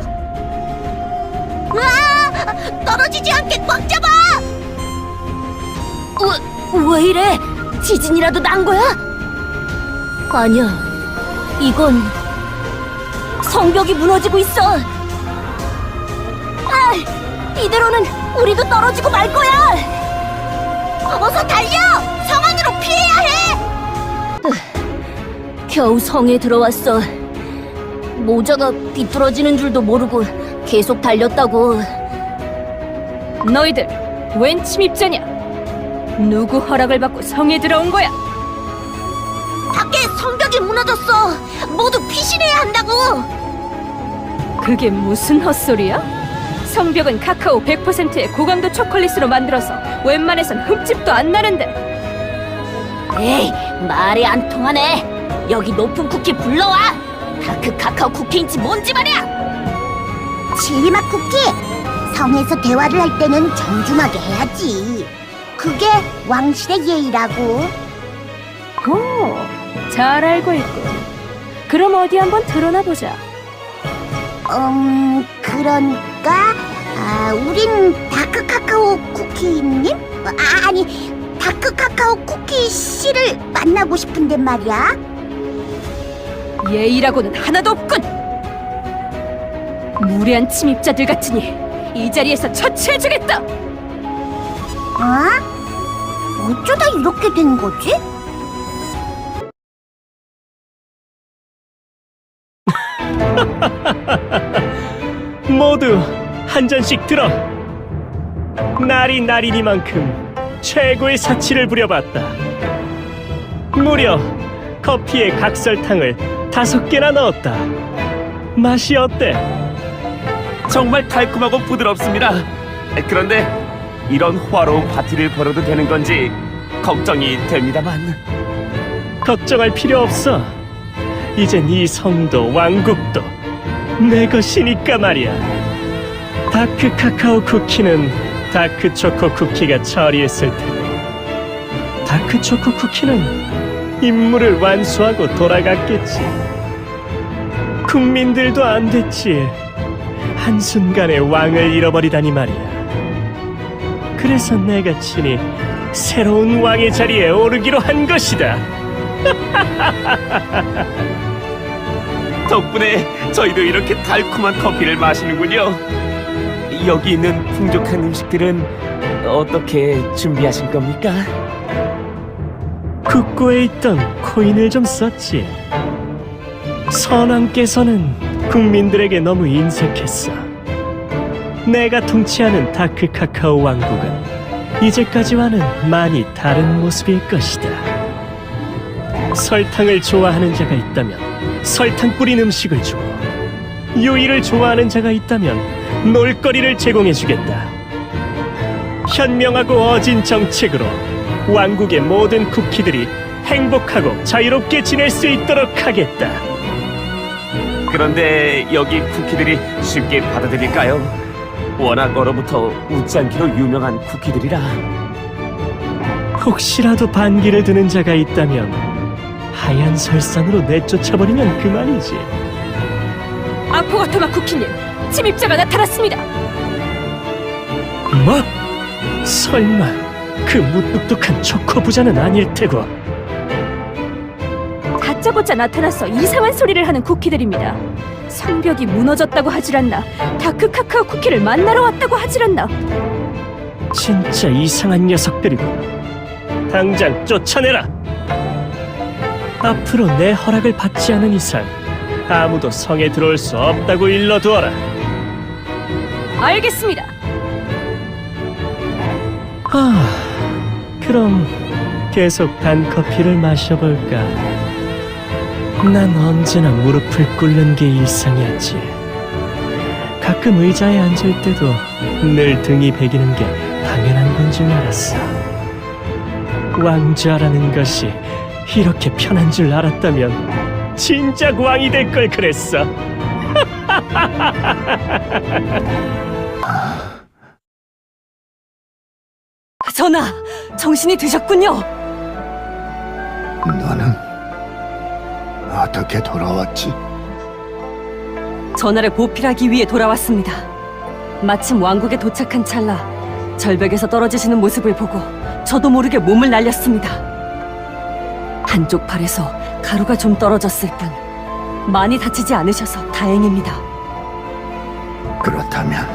S1: 으아! 떨어지지 않게 꽉 잡아! 왜 이래? 지진이라도 난 거야?
S9: 아니야. 이건 성벽이 무너지고 있어.
S1: 이대로는 우리도 떨어지고 말 거야. 어서 달려! 성 안으로 피해야 해!
S9: 겨우 성에 들어왔어. 모자가 비뚤어지는 줄도 모르고 계속 달렸다고. 너희들 웬 침입자냐? 누구 허락을 받고 성에 들어온 거야?
S1: 밖에 성벽이 무너졌어. 모두 피신해야 한다고.
S9: 그게 무슨 헛소리야? 성벽은 카카오 100%의 고강도 초콜릿으로 만들어서 웬만해선 흠집도 안 나는데.
S1: 에이, 말이 안 통하네. 여기 높은 쿠키 불러와. 다크 카카오 쿠키인지 뭔지 말이야. 진리맛 쿠키. 성에서 대화를 할 때는 정중하게 해야지. 그게 왕실의 예의라고.
S10: 오, 잘 알고 있군. 그럼 어디 한번 드러나 보자.
S1: 그러니까 우린 다크 카카오 쿠키님? 아니, 다크 카카오 쿠키 씨를 만나고 싶은데 말이야.
S10: 예의라고는 하나도 없군. 무례한 침입자들 같으니 이 자리에서 처치해주겠다.
S1: 어쩌다 이렇게 된 거지?
S3: 모두 한 잔씩 들어. 날이 날이니만큼 최고의 사치를 부려봤다. 무려 커피에 각설탕을 5개나 넣었다. 맛이 어때?
S5: 정말 달콤하고 부드럽습니다. 그런데 이런 화로운 파티를 벌여도 되는 건지 걱정이 됩니다만.
S3: 걱정할 필요 없어. 이젠 이 성도 왕국도 내 것이니까 말이야. 다크 카카오 쿠키는 다크 초코 쿠키가 처리했을 테고, 다크 초코 쿠키는 임무를 완수하고 돌아갔겠지. 국민들도 안 됐지. 한순간에 왕을 잃어버리다니 말이야. 그래서 내가 친히 새로운 왕의 자리에 오르기로 한 것이다.
S5: 덕분에 저희도 이렇게 달콤한 커피를 마시는군요. 여기 있는 풍족한 음식들은 어떻게 준비하신 겁니까?
S3: 국고에 있던 코인을 좀 썼지. 선왕께서는 국민들에게 너무 인색했어. 내가 통치하는 다크 카카오 왕국은 이제까지와는 많이 다른 모습일 것이다. 설탕을 좋아하는 자가 있다면 설탕 뿌린 음식을 주고, 요리를 좋아하는 자가 있다면 놀거리를 제공해주겠다. 현명하고 어진 정책으로 왕국의 모든 쿠키들이 행복하고 자유롭게 지낼 수 있도록 하겠다.
S5: 그런데 여기 쿠키들이 쉽게 받아들일까요? 워낙 얼어부터 웃지 않기로 유명한 쿠키들이라.
S3: 혹시라도 반기를 드는 자가 있다면 하얀 설산으로 내쫓아버리면 그만이지.
S10: 아포가토마 쿠키님, 침입자가 나타났습니다.
S3: 뭐? 설마 그 무뚝뚝한 초코 부자는 아닐 테고.
S10: 다짜고짜 나타나서 이상한 소리를 하는 쿠키들입니다. 성벽이 무너졌다고 하질 않나, 다크 카카오 쿠키를 만나러 왔다고 하질 않나.
S3: 진짜 이상한 녀석들이고. 당장 쫓아내라. 앞으로 내 허락을 받지 않은 이상 아무도 성에 들어올 수 없다고 일러두어라.
S10: 알겠습니다.
S3: 그럼 계속 단커피를 마셔볼까? 난 언제나 무릎을 꿇는 게 일상이었지. 가끔 의자에 앉을 때도 늘 등이 베기는 게 당연한 건 줄 알았어. 왕좌라는 것이 이렇게 편한 줄 알았다면 진작 왕이 될 걸 그랬어.
S6: 전하, 정신이 드셨군요.
S4: 너는 어떻게 돌아왔지?
S6: 전하를 보필하기 위해 돌아왔습니다. 마침 왕국에 도착한 찰나 절벽에서 떨어지시는 모습을 보고 저도 모르게 몸을 날렸습니다. 한쪽 팔에서 가루가 좀 떨어졌을 뿐 많이 다치지 않으셔서 다행입니다.
S4: 그렇다면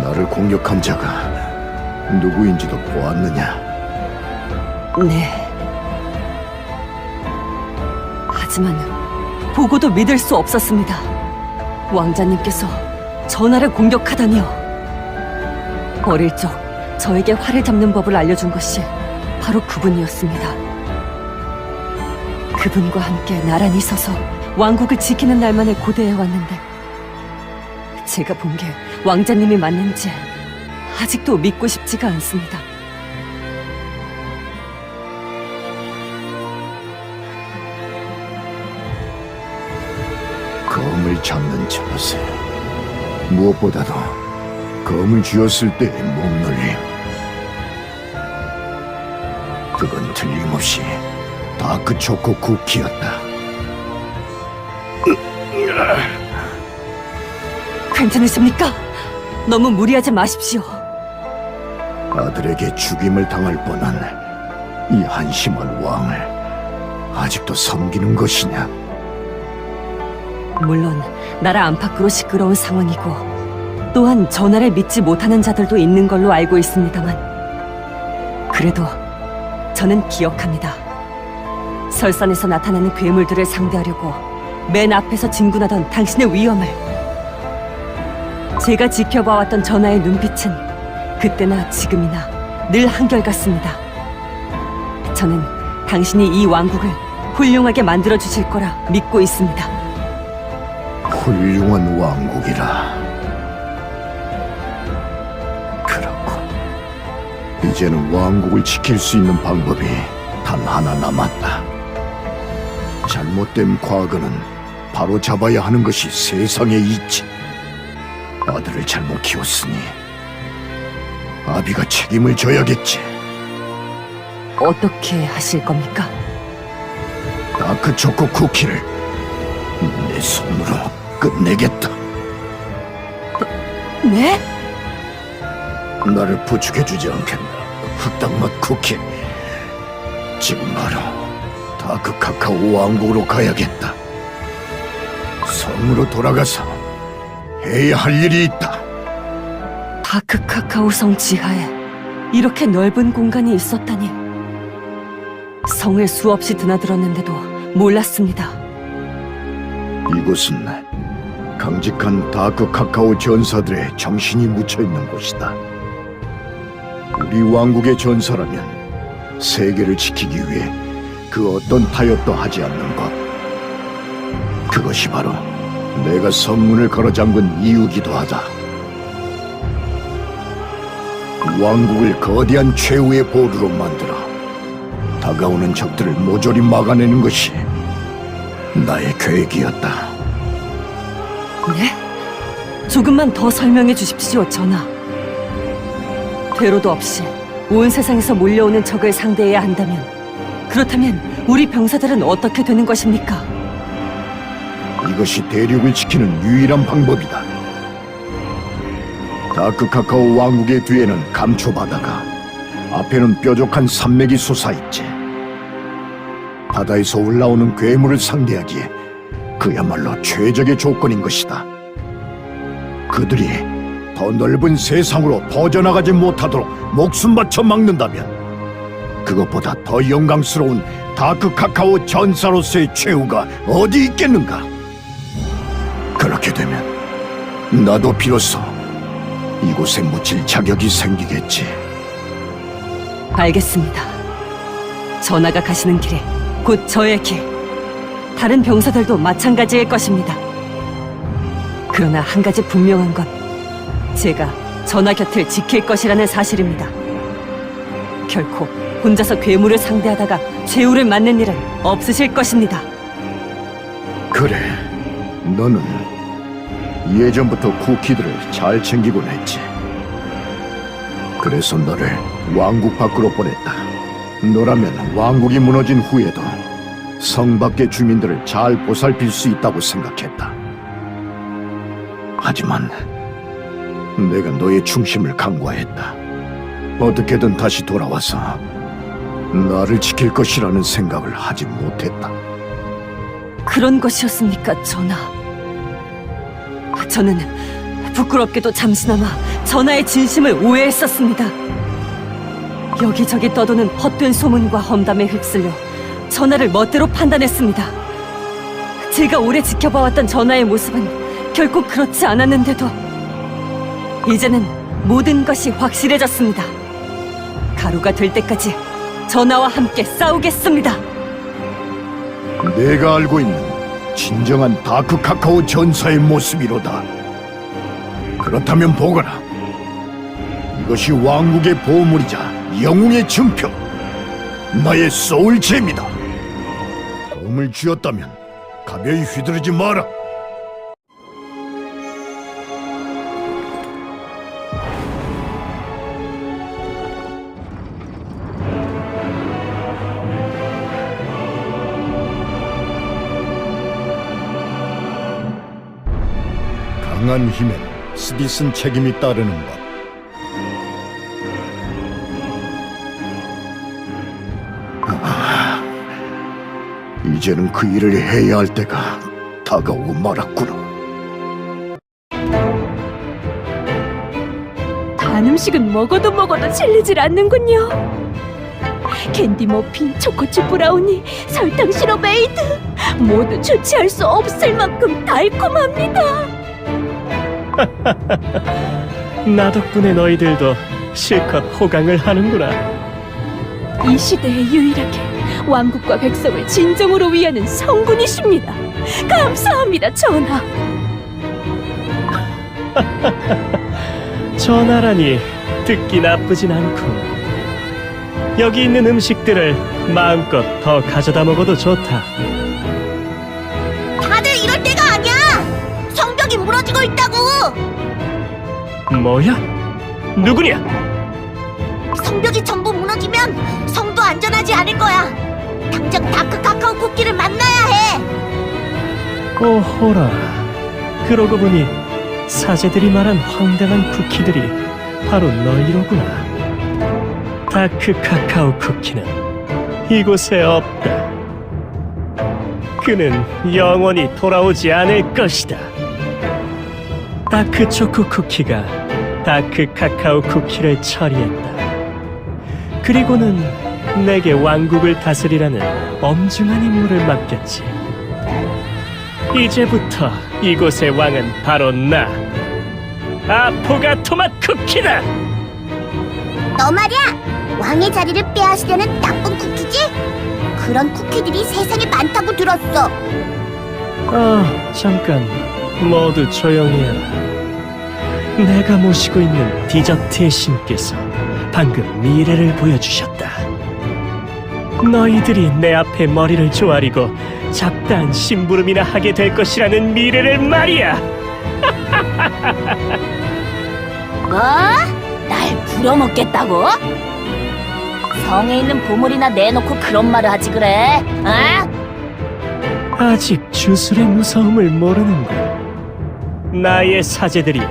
S4: 너를 공격한 자가 누구인지도 보았느냐?
S6: 네. 하지만 보고도 믿을 수 없었습니다. 왕자님께서 전하를 공격하다니요. 어릴 적 저에게 활을 잡는 법을 알려준 것이 바로 그분이었습니다. 그분과 함께 나란히 서서 왕국을 지키는 날만을 고대해왔는데 제가 본 게 왕자님이 맞는지 아직도 믿고 싶지가 않습니다.
S4: 검을 잡는 저세. 무엇보다도 검을 쥐었을 때의 몸놀림. 그건 틀림없이 다크 초코 쿠키였다.
S6: 괜찮으십니까? 너무 무리하지 마십시오.
S4: 아들에게 죽임을 당할 뻔한 이 한심한 왕을 아직도 섬기는 것이냐?
S6: 물론 나라 안팎으로 시끄러운 상황이고 또한 전하를 믿지 못하는 자들도 있는 걸로 알고 있습니다만 그래도 저는 기억합니다. 설산에서 나타나는 괴물들을 상대하려고 맨 앞에서 진군하던 당신의 위엄을 제가 지켜봐왔던 전하의 눈빛은 그때나 지금이나 늘 한결같습니다. 저는 당신이 이 왕국을 훌륭하게 만들어주실 거라 믿고 있습니다.
S4: 훌륭한 왕국이라. 그렇군. 이제는 왕국을 지킬 수 있는 방법이 단 하나 남았다. 잘못된 과거는 바로 잡아야 하는 것이 세상에 있지. 아들을 잘못 키웠으니 아비가 책임을 져야겠지.
S6: 어떻게 하실 겁니까?
S4: 다크 초코 쿠키를 내 손으로 끝내겠다.
S6: 네?
S4: 나를 부축해주지 않겠나, 흑당맛 쿠키. 지금 바로 다크 카카오 왕국으로 가야겠다. 성으로 돌아가서 해야 할 일이 있다.
S6: 다크 카카오 성 지하에 이렇게 넓은 공간이 있었다니. 성을 수없이 드나들었는데도 몰랐습니다.
S4: 이곳은 강직한 다크 카카오 전사들의 정신이 묻혀있는 곳이다. 우리 왕국의 전사라면 세계를 지키기 위해 그 어떤 타협도 하지 않는 것. 그것이 바로 내가 성문을 걸어 잠근 이유기도 하다. 왕국을 거대한 최후의 보루로 만들어 다가오는 적들을 모조리 막아내는 것이 나의 계획이었다.
S6: 네? 조금만 더 설명해 주십시오, 전하. 퇴로도 없이 온 세상에서 몰려오는 적을 상대해야 한다면 그렇다면 우리 병사들은 어떻게 되는 것입니까?
S4: 이것이 대륙을 지키는 유일한 방법이다. 다크 카카오 왕국의 뒤에는 감초바다가, 앞에는 뾰족한 산맥이 솟아있지. 바다에서 올라오는 괴물을 상대하기에 그야말로 최적의 조건인 것이다. 그들이 더 넓은 세상으로 퍼져나가지 못하도록 목숨 바쳐 막는다면 그것보다 더 영광스러운 다크 카카오 전사로서의 최후가 어디 있겠는가? 그렇게 되면 나도 비로소 이곳에 묻힐 자격이 생기겠지.
S6: 알겠습니다. 전하가 가시는 길에 곧 저의 길, 다른 병사들도 마찬가지일 것입니다. 그러나 한 가지 분명한 건 제가 전하 곁을 지킬 것이라는 사실입니다. 결코 혼자서 괴물을 상대하다가 최후를 맞는 일은 없으실 것입니다.
S4: 그래, 너는 예전부터 쿠키들을 잘 챙기곤 했지. 그래서 너를 왕국 밖으로 보냈다. 너라면 왕국이 무너진 후에도 성 밖의 주민들을 잘 보살필 수 있다고 생각했다. 하지만 내가 너의 충심을 간과했다. 어떻게든 다시 돌아와서 나를 지킬 것이라는 생각을 하지 못했다.
S6: 그런 것이었습니까, 전하? 저는 부끄럽게도 잠시나마 전하의 진심을 오해했었습니다. 여기저기 떠도는 헛된 소문과 험담에 휩쓸려 전하를 멋대로 판단했습니다. 제가 오래 지켜봐왔던 전하의 모습은 결코 그렇지 않았는데도 이제는 모든 것이 확실해졌습니다. 가루가 될 때까지 전하와 함께 싸우겠습니다.
S4: 내가 알고 있는 진정한 다크 카카오 전사의 모습이로다. 그렇다면 보거라. 이것이 왕국의 보물이자 영웅의 증표, 나의 소울잼이다. 도움을 주었다면 가벼이 휘두르지 마라. 강한 힘엔 스디슨 책임이 따르는 법. 이제는 그 일을 해야 할 때가 다가오고 말았구나.
S10: 단 음식은 먹어도 질리질 않는군요. 캔디 머핀, 초코칩 브라우니, 설탕 시럽 에이드 모두 주체할 수 없을 만큼 달콤합니다.
S3: 나 덕분에 너희들도 실컷 호강을 하는구나.
S10: 이 시대에 유일하게 왕국과 백성을 진정으로 위하는 성군이십니다. 감사합니다, 전하.
S3: 전하라니 듣기 나쁘진 않군. 여기 있는 음식들을 마음껏 더 가져다 먹어도 좋다.
S1: 다들 이럴 때가 아니야. 성벽이 무너지고 있다고.
S3: 뭐야? 누구냐?
S1: 성벽이 전부 무너지면 성도 안전하지 않을 거야. 당장 다크 카카오 쿠키를 만나야 해.
S3: 오호라. 그러고 보니 사제들이 말한 황당한 쿠키들이 바로 너희로구나. 다크 카카오 쿠키는 이곳에 없다. 그는 영원히 돌아오지 않을 것이다. 다크 초코 쿠키가 다크 카카오 쿠키를 처리했다. 그리고는 내게 왕국을 다스리라는 엄중한 임무를 맡겼지. 이제부터 이곳의 왕은 바로 나, 아포가토맛 쿠키다!
S1: 너 말이야. 왕의 자리를 빼앗으려는 나쁜 쿠키지? 그런 쿠키들이 세상에 많다고 들었어.
S3: 잠깐 모두 조용히 해라. 내가 모시고 있는 디저트의 신께서 방금 미래를 보여주셨다. 너희들이 내 앞에 머리를 조아리고 잡다한 심부름이나 하게 될 것이라는 미래를 말이야.
S1: 뭐? 날 부려먹겠다고? 성에 있는 보물이나 내놓고 그런 말을 하지 그래? 어?
S3: 아직 주술의 무서움을 모르는군. 나의 사제들이여,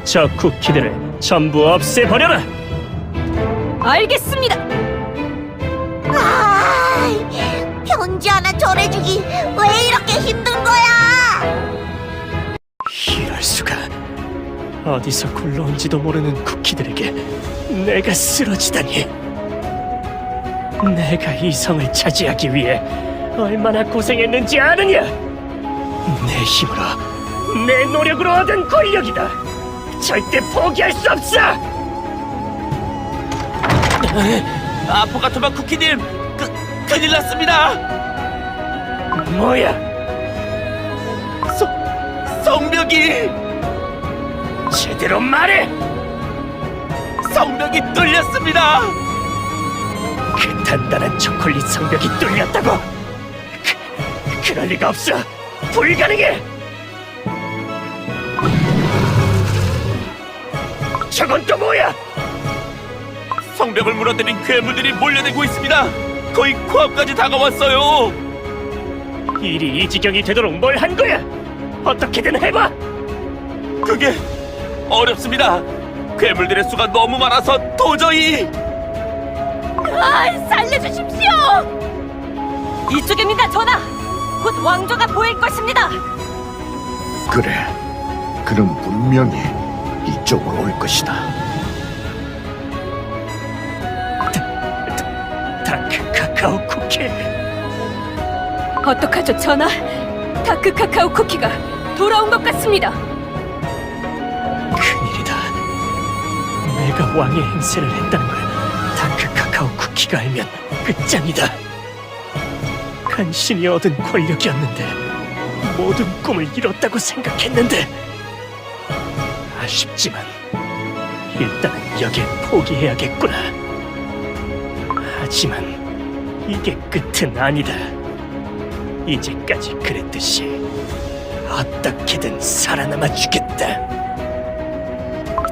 S3: 저 쿠키들을 전부 없애버려라.
S10: 알겠습니다.
S1: 편지 하나 전해주기 왜 이렇게 힘든 거야?
S3: 이럴 수가. 어디서 굴러온지도 모르는 쿠키들에게 내가 쓰러지다니. 내가 이 성을 차지하기 위해 얼마나 고생했는지 아느냐? 내 힘으로, 내 노력으로 얻은 권력이다. 절대 포기할 수 없어.
S7: 아포가토마 쿠키님, 큰일 났습니다.
S3: 뭐야?
S7: 성벽이
S3: 제대로 말해.
S7: 성벽이 뚫렸습니다.
S3: 그 단단한 초콜릿 성벽이 뚫렸다고? 그럴 리가 없어. 불가능해. 저건 또 뭐야?
S7: 성벽을 무너뜨린 괴물들이 몰려들고 있습니다. 거의 코앞까지 다가왔어요.
S3: 일이 이 지경이 되도록 뭘 한 거야? 어떻게든 해봐.
S7: 그게 어렵습니다. 괴물들의 수가 너무 많아서 도저히.
S1: 살려주십시오.
S6: 이쪽입니다, 전하. 곧 왕조가 보일 것입니다.
S4: 그래, 그는 분명히 이쪽으로 올 것이다.
S3: 다크 카카오 쿠키.
S10: 어떡하죠, 전하? 다크 카카오 쿠키가 돌아온 것 같습니다.
S3: 큰일이다. 내가 왕의 행세를 했다는 걸 다크 카카오 쿠키가 알면 끝장이다. 간신히 얻은 권력이었는데 모든 꿈을 이뤘다고 생각했는데 아쉽지만 일단은 여길 포기해야겠구나. 하지만 이게 끝은 아니다. 이제까지 그랬듯이 어떻게든 살아남아 주겠다.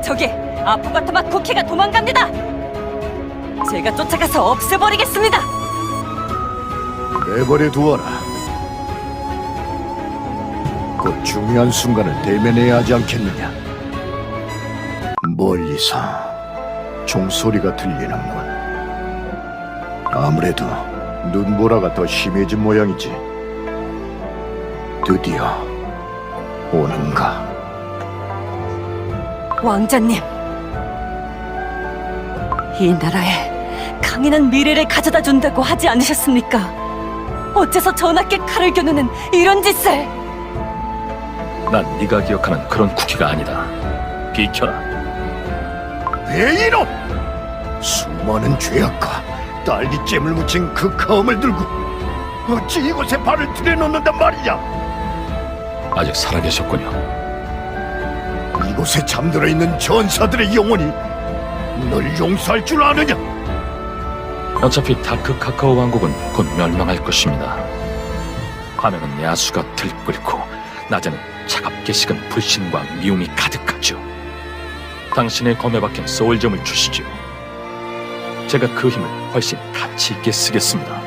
S6: 저기 아포가토맛 쿠키가 도망갑니다. 제가 쫓아가서 없애버리겠습니다.
S4: 내버려 두어라. 곧 중요한 순간을 대면해야 하지 않겠느냐. 멀리서 종소리가 들리는군. 아무래도 눈보라가 더 심해진 모양이지. 드디어 오는가.
S6: 왕자님, 이 나라에 강인한 미래를 가져다 준다고 하지 않으셨습니까? 어째서 전하께 칼을 겨누는 이런 짓을?
S8: 난 네가 기억하는 그런 쿠키가 아니다. 비켜라.
S4: 왜 이놈! 수많은 죄악과 딸기잼을 묻힌 그 검을 들고 어찌 이곳에 발을 들여놓는단 말이냐.
S8: 아직 살아계셨군요.
S4: 이곳에 잠들어 있는 전사들의 영혼이 널 용서할 줄 아느냐?
S8: 어차피 다크 카카오 왕국은 곧 멸망할 것입니다. 밤에는 야수가 들끓고 낮에는 차갑게 식은 불신과 미움이 가득하죠. 당신의 검에 박힌 소울점을 주시지요. 제가 그 힘을 훨씬 가치 있게 쓰겠습니다.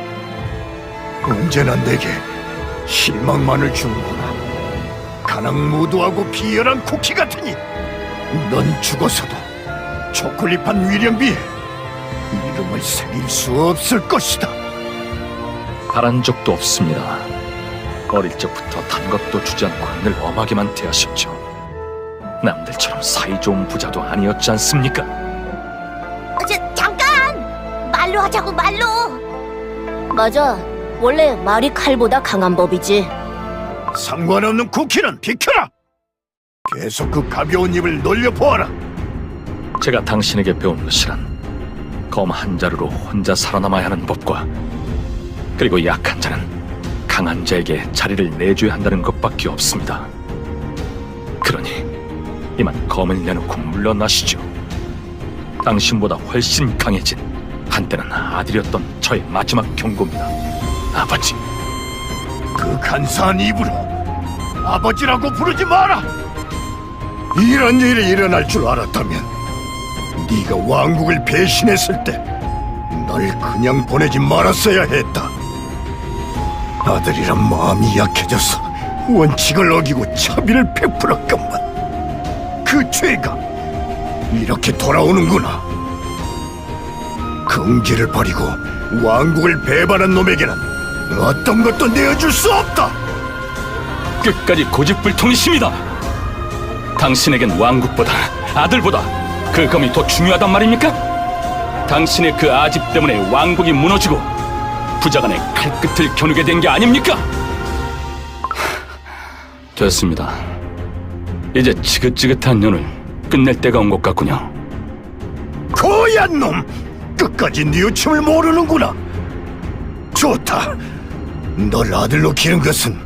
S4: 언제나 내게 실망만을 주는구나. 가난무도하고 비열한 쿠키 같으니 넌 죽어서도 초콜릿판 위령비에 이름을 새길 수 없을 것이다.
S8: 바란 적도 없습니다. 어릴 적부터 단 것도 주지 않고 늘 엄하게만 대하셨죠. 남들처럼 사이좋은 부자도 아니었지 않습니까?
S1: 잠깐! 말로 하자고, 말로!
S9: 맞아. 원래 말이 칼보다 강한 법이지.
S4: 상관없는 쿠키는 비켜라! 계속 그 가벼운 입을 놀려보아라.
S8: 제가 당신에게 배운 것이란 검 한 자루로 혼자 살아남아야 하는 법과 그리고 약한 자는 강한 자에게 자리를 내줘야 한다는 것밖에 없습니다. 그러니 이만 검을 내놓고 물러나시죠. 당신보다 훨씬 강해진 한때는 아들이었던 저의 마지막 경고입니다. 아버지.
S4: 그 간사한 입으로 아버지라고 부르지 마라. 이런 일이 일어날 줄 알았다면 네가 왕국을 배신했을 때 널 그냥 보내지 말았어야 했다. 아들이란 마음이 약해져서 원칙을 어기고 차비를 베풀었건만 그 죄가 이렇게 돌아오는구나. 긍지를 버리고 왕국을 배반한 놈에게는 어떤 것도 내어줄 수 없다.
S8: 끝까지 고집불통이십니다. 당신에겐 왕국보다 아들보다 그 검이 더 중요하단 말입니까? 당신의 그 아집 때문에 왕국이 무너지고 부자간의 칼끝을 겨누게 된 게 아닙니까? 됐습니다. 이제 지긋지긋한 년을 끝낼 때가 온 것 같군요.
S4: 고얀 놈! 끝까지 뉘우침을 모르는구나. 좋다. 널 아들로 기른 것은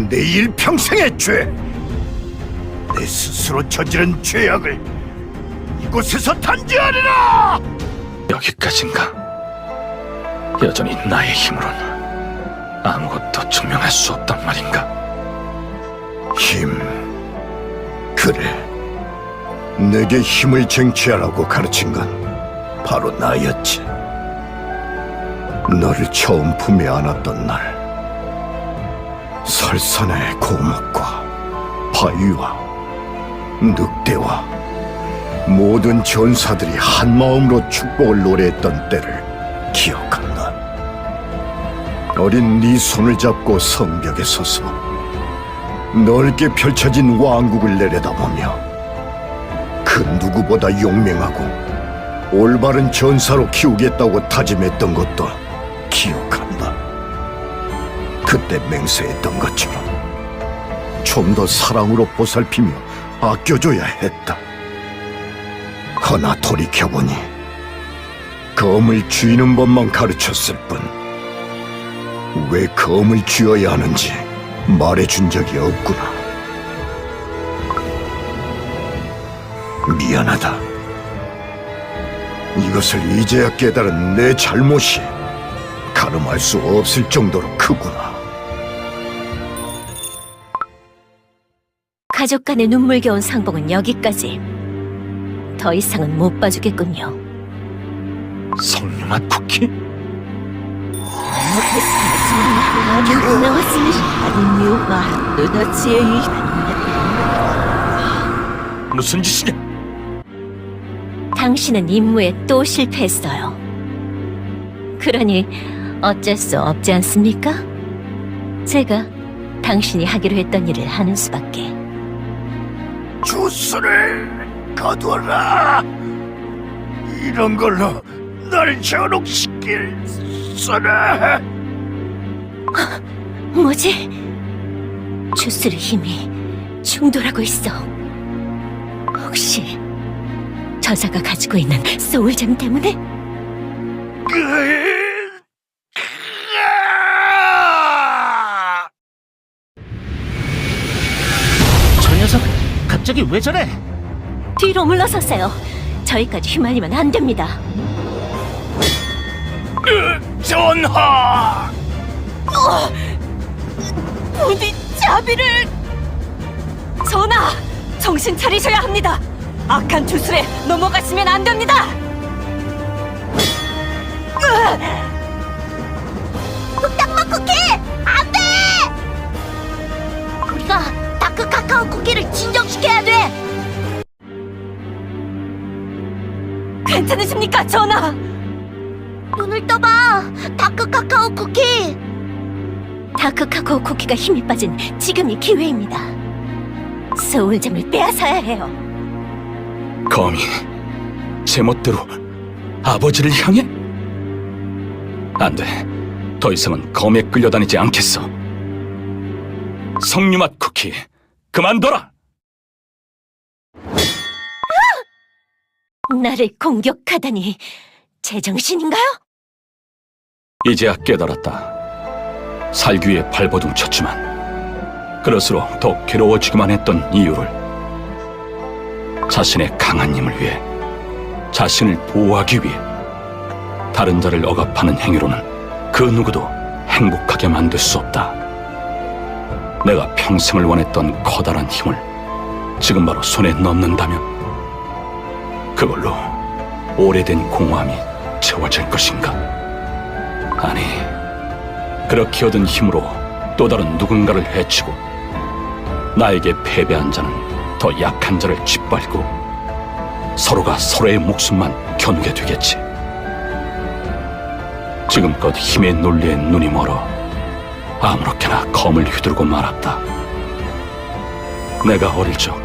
S4: 내 일평생의 죄. 내 스스로 저지른 죄악을 이곳에서 단죄하리라!
S8: 여기까지인가? 여전히 나의 힘으로는 아무것도 증명할 수 없단 말인가?
S4: 힘. 그래. 내게 힘을 쟁취하라고 가르친 건 바로 나였지. 너를 처음 품에 안았던 날, 설산의 고목과 바위와 늑대와 모든 전사들이 한마음으로 축복을 노래했던 때를 기억한다. 어린 네 손을 잡고 성벽에 서서 넓게 펼쳐진 왕국을 내려다보며 그 누구보다 용맹하고 올바른 전사로 키우겠다고 다짐했던 것도 기억한다. 그때 맹세했던 것처럼 좀 더 사랑으로 보살피며 아껴줘야 했다. 허나 돌이켜보니 검을 쥐는 법만 가르쳤을 뿐 왜 검을 쥐어야 하는지 말해준 적이 없구나. 미안하다. 이것을 이제야 깨달은 내 잘못이 가늠할 수 없을 정도로 크구나.
S9: 가족 간의 눈물겨운 상봉은 여기까지. 더 이상은 못 봐주겠군요.
S8: 석류맛 쿠키? 무슨 짓이냐?
S10: 당신은 임무에 또 실패했어요. 그러니 어쩔 수 없지 않습니까? 제가 당신이 하기로 했던 일을 하는 수밖에.
S4: 주스를 거둬라. 이런 걸로 날 전혹시킬 수는.
S10: 뭐지? 주스의 힘이 충돌하고 있어. 혹시 저자가 가지고 있는 소울잼 때문에?
S2: 저 녀석 갑자기 왜 저래?
S10: 뒤로 물러서세요. 저희까지 휘말리면 안 됩니다.
S5: 전하!
S10: 부디 자비를!
S6: 전하! 정신 차리셔야 합니다! 악한 주술에 넘어가시면 안 됩니다!
S1: 땅맛 쿠키! 안 돼! 우리가 다크 카카오 쿠키를 진정시켜야 돼!
S6: 괜찮으십니까, 전하?
S1: 눈을 떠봐! 다크 카카오 쿠키!
S10: 다크 카카오 쿠키가 힘이 빠진 지금이 기회입니다. 소울잼을 빼앗아야 해요.
S8: 검이 제멋대로 아버지를 향해? 안 돼. 더 이상은 검에 끌려다니지 않겠어. 석류맛 쿠키, 그만둬라!
S10: 나를 공격하다니 제정신인가요?
S8: 이제야 깨달았다. 살기 위해 발버둥 쳤지만 그럴수록 더 괴로워지기만 했던 이유를. 자신의 강한 힘을 위해, 자신을 보호하기 위해 다른 자를 억압하는 행위로는 그 누구도 행복하게 만들 수 없다. 내가 평생을 원했던 커다란 힘을 지금 바로 손에 넣는다면 그걸로 오래된 공허함이 채워질 것인가? 아니, 그렇게 얻은 힘으로 또 다른 누군가를 해치고 나에게 패배한 자는 더 약한 자를 짓밟고 서로가 서로의 목숨만 겨누게 되겠지. 지금껏 힘의 논리에 눈이 멀어 아무렇게나 검을 휘두르고 말았다. 내가 어릴 적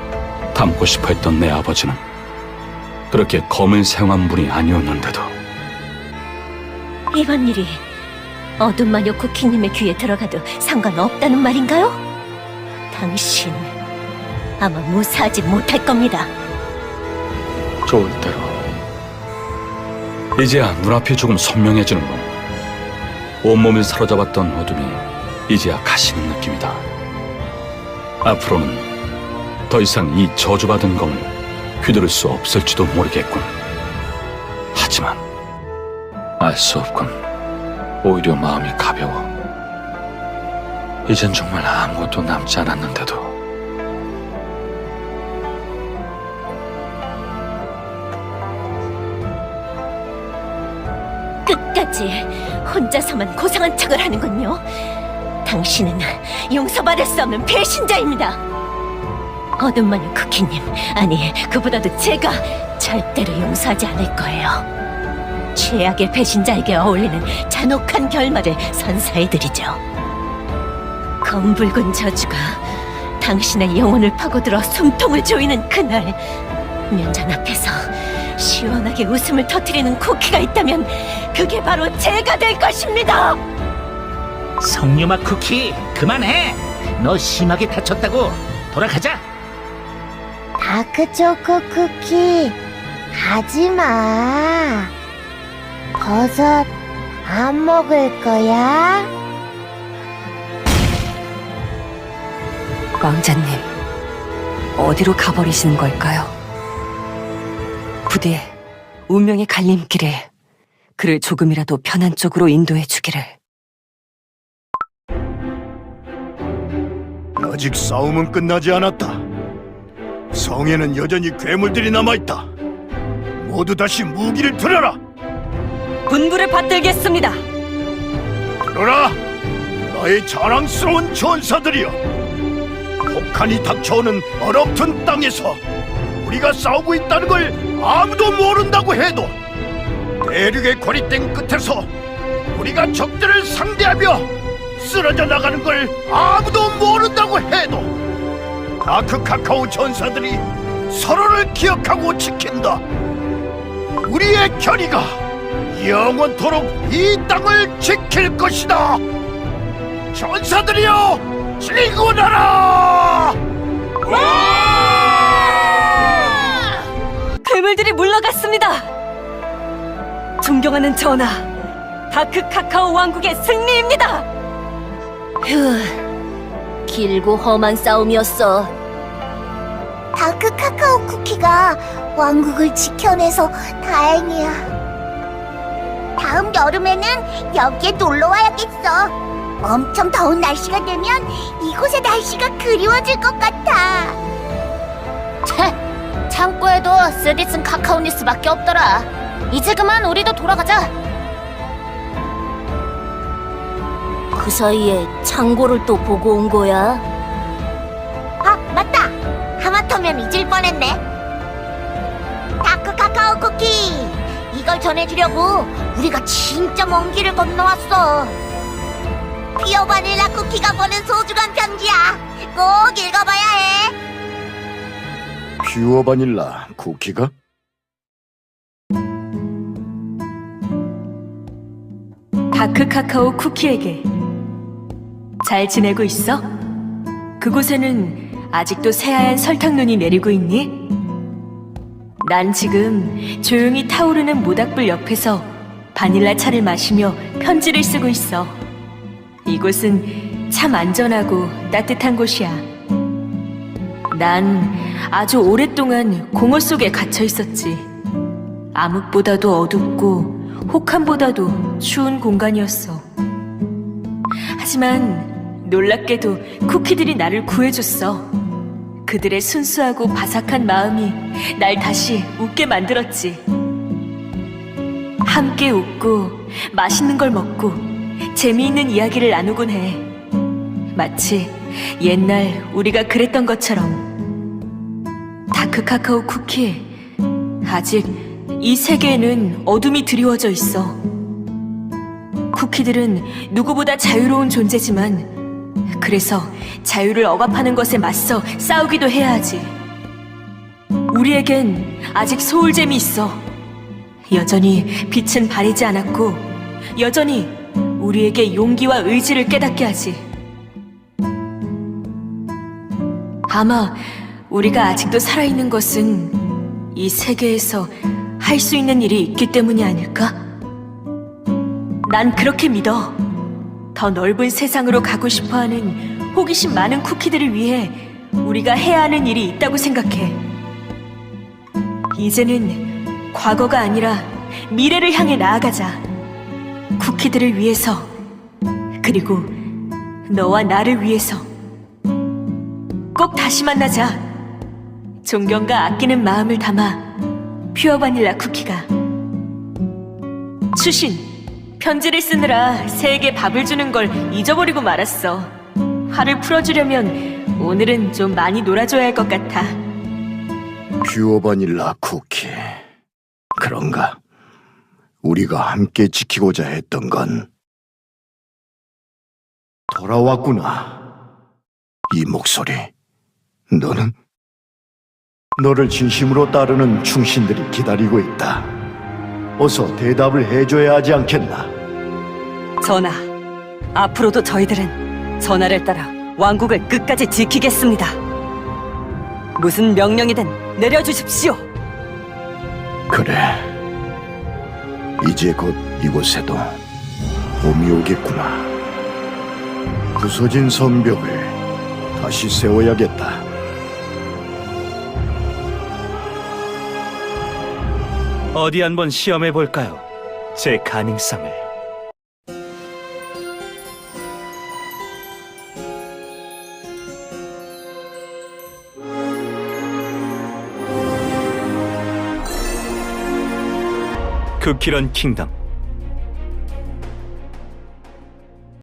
S8: 닮고 싶어 했던 내 아버지는 그렇게 검을 사용한 분이 아니었는데도.
S10: 이번 일이 어둠 마녀 쿠키님의 귀에 들어가도 상관없다는 말인가요? 당신 아마 무사하지 못할 겁니다.
S8: 좋을 대로. 이제야 눈앞이 조금 선명해지는군. 온몸을 사로잡았던 어둠이 이제야 가시는 느낌이다. 앞으로는 더 이상 이 저주받은 검을 휘두를 수 없을지도 모르겠군. 하지만 알 수 없군. 오히려 마음이 가벼워. 이젠 정말 아무것도 남지 않았는데도.
S10: 끝까지 혼자서만 고상한 척을 하는군요. 당신은 용서받을 수 없는 배신자입니다. 어둠 마녀 쿠키님, 아니 그보다도 제가 절대로 용서하지 않을 거예요. 최악의 배신자에게 어울리는 잔혹한 결말을 선사해드리죠. 검붉은 저주가 당신의 영혼을 파고들어 숨통을 조이는 그날, 면전 앞에서 시원하게 웃음을 터뜨리는 쿠키가 있다면 그게 바로 제가 될 것입니다.
S2: 석류맛 쿠키, 그만해! 너 심하게 다쳤다고. 돌아가자.
S1: 다크초코 쿠키, 가지마. 버섯 안 먹을 거야?
S6: 왕자님, 어디로 가버리시는 걸까요? 부디 운명의 갈림길에 그를 조금이라도 편한 쪽으로 인도해 주기를.
S4: 아직 싸움은 끝나지 않았다. 성에는 여전히 괴물들이 남아있다. 모두 다시 무기를 들어라.
S6: 분부를 받들겠습니다.
S4: 들어라! 나의 자랑스러운 전사들이여! 폭탄이 닥쳐오는 얼어붙은 땅에서 우리가 싸우고 있다는 걸 아무도 모른다고 해도 대륙의 고립된 끝에서 우리가 적들을 상대하며 쓰러져 나가는 걸 아무도 모른다고 해도 다크 카카오 전사들이 서로를 기억하고 지킨다. 우리의 결의가 영원토록 이 땅을 지킬 것이다. 전사들이여, 지구나라!
S6: 괴물들이 물러갔습니다. 존경하는 전하, 다크 카카오 왕국의 승리입니다.
S9: 휴, 길고 험한 싸움이었어.
S1: 다크 카카오 쿠키가 왕국을 지켜내서 다행이야. 다음 여름에는 여기에 놀러 와야겠어. 엄청 더운 날씨가 되면 이곳의 날씨가 그리워질 것 같아.
S9: 채, 창고에도 쓰디쓴 카카오니스밖에 없더라. 이제 그만 우리도 돌아가자. 그 사이에 창고를 또 보고 온 거야?
S1: 아, 맞다. 하마터면 잊을 뻔했네. 다크 카카오 쿠키, 이걸 전해주려고 우리가 진짜 먼 길을 건너왔어. 피어 바닐라 쿠키가 보낸 소중한 편지야. 꼭 읽어봐야 해.
S4: 퓨어 바닐라 쿠키가?
S10: 다크 카카오 쿠키에게 잘 지내고 있어? 그곳에는 아직도 새하얀 설탕눈이 내리고 있니? 난 지금 조용히 타오르는 모닥불 옆에서 바닐라 차를 마시며 편지를 쓰고 있어. 이곳은 참 안전하고 따뜻한 곳이야. 난 아주 오랫동안 공허 속에 갇혀 있었지. 암흑보다도 어둡고 혹한보다도 추운 공간이었어. 하지만 놀랍게도 쿠키들이 나를 구해줬어. 그들의 순수하고 바삭한 마음이 날 다시 웃게 만들었지. 함께 웃고 맛있는 걸 먹고 재미있는 이야기를 나누곤 해. 마치 옛날 우리가 그랬던 것처럼. 다크 카카오 쿠키, 아직 이 세계에는 어둠이 드리워져 있어. 쿠키들은 누구보다 자유로운 존재지만 그래서 자유를 억압하는 것에 맞서 싸우기도 해야 하지. 우리에겐 아직 소울잼이 있어. 여전히 빛은 바래지 않았고 여전히 우리에게 용기와 의지를 깨닫게 하지. 아마 우리가 아직도 살아있는 것은 이 세계에서 할 수 있는 일이 있기 때문이 아닐까? 난 그렇게 믿어. 더 넓은 세상으로 가고 싶어하는 호기심 많은 쿠키들을 위해 우리가 해야 하는 일이 있다고 생각해. 이제는 과거가 아니라 미래를 향해 나아가자. 쿠키들을 위해서, 그리고 너와 나를 위해서. 꼭 다시 만나자. 존경과 아끼는 마음을 담아 퓨어 바닐라 쿠키가. 추신, 편지를 쓰느라 새에게 밥을 주는 걸 잊어버리고 말았어. 화를 풀어주려면 오늘은 좀 많이 놀아줘야 할 것 같아.
S4: 퓨어 바닐라 쿠키. 그런가? 우리가 함께 지키고자 했던 건 돌아왔구나. 이 목소리. 너는? 너를 진심으로 따르는 충신들이 기다리고 있다. 어서 대답을 해줘야 하지 않겠나?
S6: 전하, 앞으로도 저희들은 전하를 따라 왕국을 끝까지 지키겠습니다. 무슨 명령이든 내려주십시오.
S4: 그래. 이제 곧 이곳에도 봄이 오겠구나. 부서진 성벽을 다시 세워야겠다.
S3: 어디 한번 시험해 볼까요? 제 가능성을. 쿠키런 킹덤